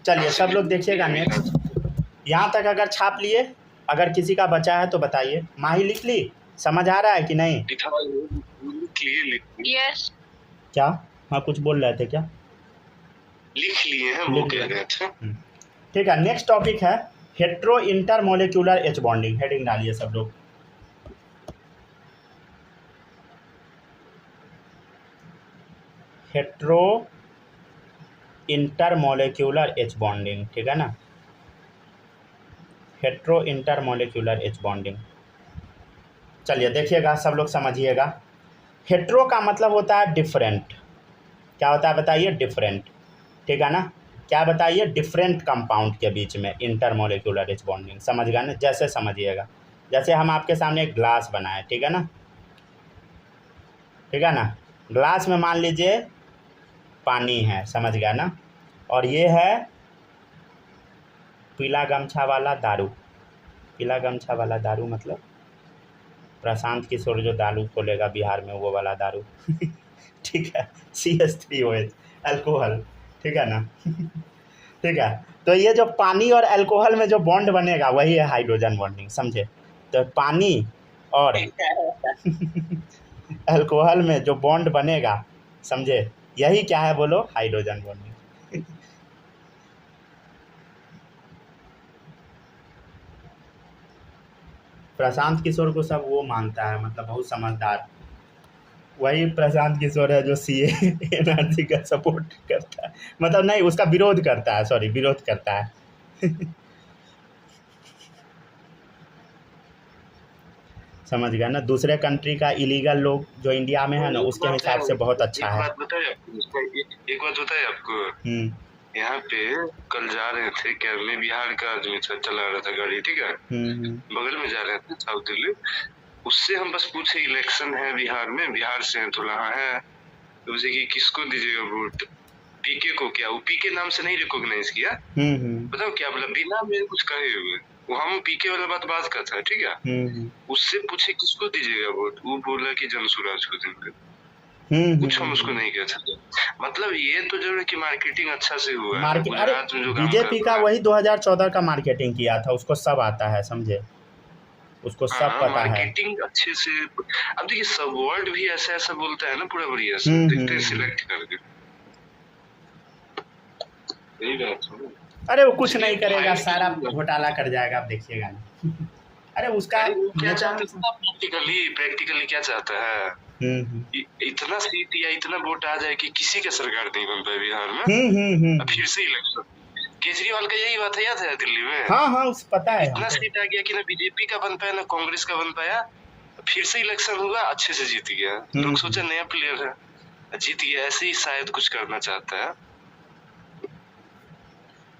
चलिए सब लोग देखिएगा नेक्स्ट। यहाँ तक अगर छाप लिए, अगर किसी का बचा है तो बताइए। माही लिख ली? समझ आ रहा है कि नहीं? यस क्या? हाँ कुछ बोल रहे थे क्या? लिख लिए हैं वो कह रहे थे। ठीक है, नेक्स्ट टॉपिक है hetero intermolecular H bonding. Heading डालिए सब लोग। हेट्रो इंटरमोलिक्यूलर एच बॉन्डिंग, ठीक है ना, हेट्रो इंटरमोलिक्यूलर एच बॉन्डिंग। चलिए देखिएगा सब लोग, समझिएगा। हेट्रो का मतलब होता है डिफरेंट। क्या होता है बताइए? डिफरेंट, ठीक है ना। क्या बताइए? डिफरेंट कंपाउंड के बीच में इंटरमोलिक्यूलर एच बॉन्डिंग। समझ गए ना? जैसे समझिएगा, जैसे हम आपके सामने एक ग्लास बनाए, ठीक है ना, ठीक है ना। ग्लास में मान लीजिए पानी है, समझ गया ना, और ये है पीला गमछा वाला दारू। पीला गमछा वाला दारू मतलब प्रशांत किशोर जो दारू खोलेगा बिहार में, वो वाला दारू ठीक है, CH3OH अल्कोहल, ठीक है ना ठीक है। तो ये जो पानी और अल्कोहल में जो बॉन्ड बनेगा वही है हाइड्रोजन बॉन्डिंग, समझे। तो पानी और अल्कोहल में जो बॉन्ड बनेगा, समझे, यही क्या है बोलो? हाइड्रोजन बॉन्डिंग प्रशांत किशोर को सब वो मानता है, मतलब बहुत समझदार। वही प्रशांत किशोर है जो CA एनर्जी का सपोर्ट करता है, मतलब नहीं, उसका विरोध करता है, सॉरी, विरोध करता है समझ गया ना। दूसरे कंट्री का इलीगल लोग जो इंडिया में है ना, उसके हिसाब से बहुत अच्छा है। एक बात बताइए आपको, यहाँ पे कल जा रहे थे कैब में, बिहार का आदमी था, चला रहा था गाड़ी, ठीक है, बगल में जा रहे थे साउथ दिल्ली। उससे हम बस पूछे इलेक्शन है बिहार में, बिहार से है, थोड़ा है, तो उसे कि किसको दीजिएगा वोट? पीके को। क्या वो पीके नाम से नहीं रिकॉग्नाइज किया? बताओ क्या बोला? बिना मेरे कुछ कहे हुए वो हम पीके वाला बात करता है, ठीक है। उससे पूछे किसको दीजिएगा वोट, वो बोला कि जनसुराज को देंगे। कुछ हम उसको नहीं कह सकते। मतलब ये तो जरूर है कि मार्केटिंग अच्छा से हुआ है। गुजरात में जो बीजेपी का वही 2014 का मार्केटिंग किया था, उसको सब आता है, समझे, उसको सब पता है। मार्केटिंग अच्छे से। अब देखिए सब वर्ड भी ऐसा ऐसा बोलता है ना, पूरा बढ़िया से देखते हैं सिलेक्ट करके। यही बात है। अरे वो कुछ नहीं करेगा, सारा घोटाला कर जाएगा, आप देखिएगा ना अरे उसका क्या चाहता है प्रैक्टिकली क्या चाहता है? इतना सीट या इतना वोट आ जाए कि किसी का सरकार नहीं बन पाए बिहार में, फिर से इलेक्शन। केजरीवाल का यही बात है, याद है दिल्ली में? हाँ उसे पता है। इतना सीट आ गया कि ना बीजेपी का बन पाया ना कांग्रेस का बन पाया, फिर से इलेक्शन हुआ, अच्छे से जीत गया। लोग सोचा नया प्लेयर है, जीत गया। ऐसे ही शायद कुछ करना चाहता है।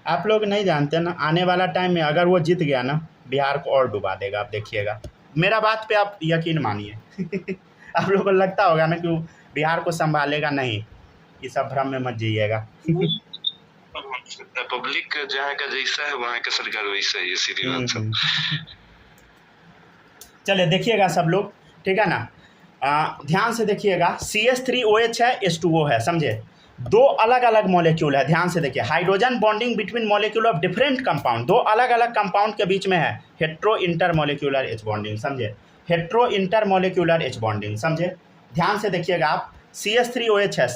आप लोग नहीं जानते ना, आने वाला टाइम में अगर वो जीत गया ना, बिहार को और डुबा देगा, आप देखिएगा। मेरा बात पे आप यकीन मानिए आप लोगों को लगता होगा ना कि बिहार को संभालेगा, नहीं, ये सब भ्रम में मत जाइएगा पब्लिक जहाँ का जैसा है वहाँ का सरकार वैसा ही है, सीधी बात है। चलिए देखिएगा सब लोग, ठीक है ना, ध्यान से देखिएगा। CH3OH है, H2O है, समझे, दो अलग अलग मॉलिक्यूल है। ध्यान से देखिए, hydrogen bonding between molecule of different compound, दो अलग अलग कंपाउंड के बीच में है हेट्रो इंटरमोलिक्यूलर एच बॉन्डिंग, समझे, हेट्रो इंटरमोलिक्यूलर एच बॉन्डिंग, समझे। ध्यान से देखिएगा आप, CH3OH है,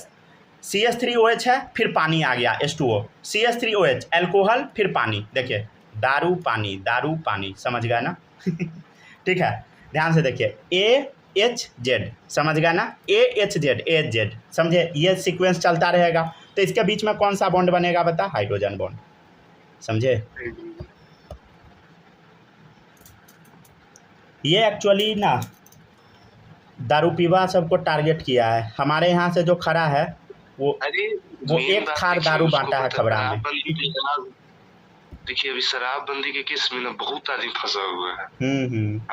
CH3OH है, फिर पानी आ गया H2O, CH3OH अल्कोहल, फिर पानी, देखिए दारू पानी, समझ गया ना ठीक है, ध्यान से देखिए, AHZ, समझ गया ना, AHZ, समझे, ये सीक्वेंस चलता रहेगा। तो इसके बीच में कौन सा बॉन्ड बनेगा बता? हाइड्रोजन बॉन्ड, समझे। ये एक्चुअली ना दारू पीवा सबको टारगेट किया है। हमारे यहाँ से जो खड़ा है वो एक थार दारू बांटा है खबरा में। देखिए अभी शराबबंदी के केस में ना बहुत आदमी फंसा हुआ है,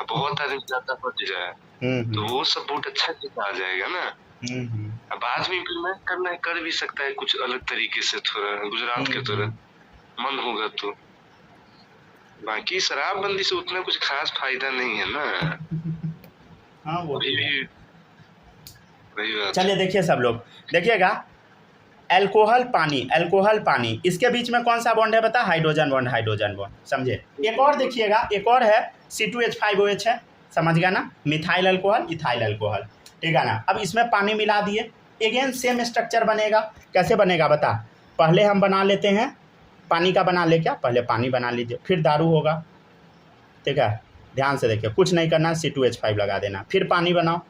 बहुत आदमी ज्यादा फंस जाए, तो वो सब बहुत अच्छा से आ जाएगा ना। अब आदमी इम्प्लीमेंट करना है, कर भी सकता है कुछ अलग तरीके से, थोड़ा गुजरात के तरह मन होगा तो। बाकी शराबबंदी से उतना कुछ खास फायदा नहीं है ना। हाँ वो वही बात। चलिए देखिए सब लोग, देखिएगा, अल्कोहल पानी, इसके बीच में कौन सा बॉन्ड है बता? हाइड्रोजन बॉन्ड, समझे। एक और देखिएगा, एक और है C2H5OH है, समझ गया ना, मिथाइल अल्कोहल, इथाइल अल्कोहल, ठीक है ना। अब इसमें पानी मिला दिए, अगेन सेम स्ट्रक्चर बनेगा। कैसे बनेगा बता? पहले हम बना लेते हैं पानी का, बना ले क्या, पहले पानी बना लीजिए, फिर दारू होगा, ठीक है। ध्यान से देखिए, कुछ नहीं करना, C2H5 लगा देना, फिर पानी बनाओ,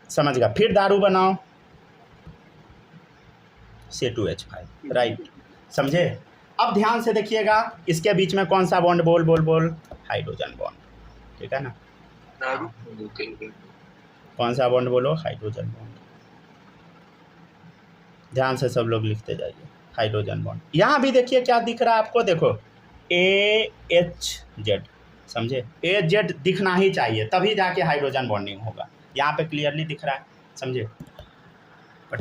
समझ गया, फिर दारू बनाओ, C2H5, राइट, समझे। अब ध्यान से देखिएगा, इसके बीच में कौन सा बॉन्ड, बोल बोल बोल, हाइड्रोजन बॉन्ड, ठीक है ना। कौन सा बॉन्ड बोलो, हाइड्रोजन बॉन्ड। ध्यान से सब लोग लिखते जाइए, हाइड्रोजन बॉन्ड। यहाँ भी देखिए क्या दिख रहा है आपको, देखो AHZ, समझे, AZ दिखना ही चाहिए, तभी जाके हाइड्रोजन बॉन्डिंग होगा। यहाँ पे क्लियरली दिख रहा है, समझे।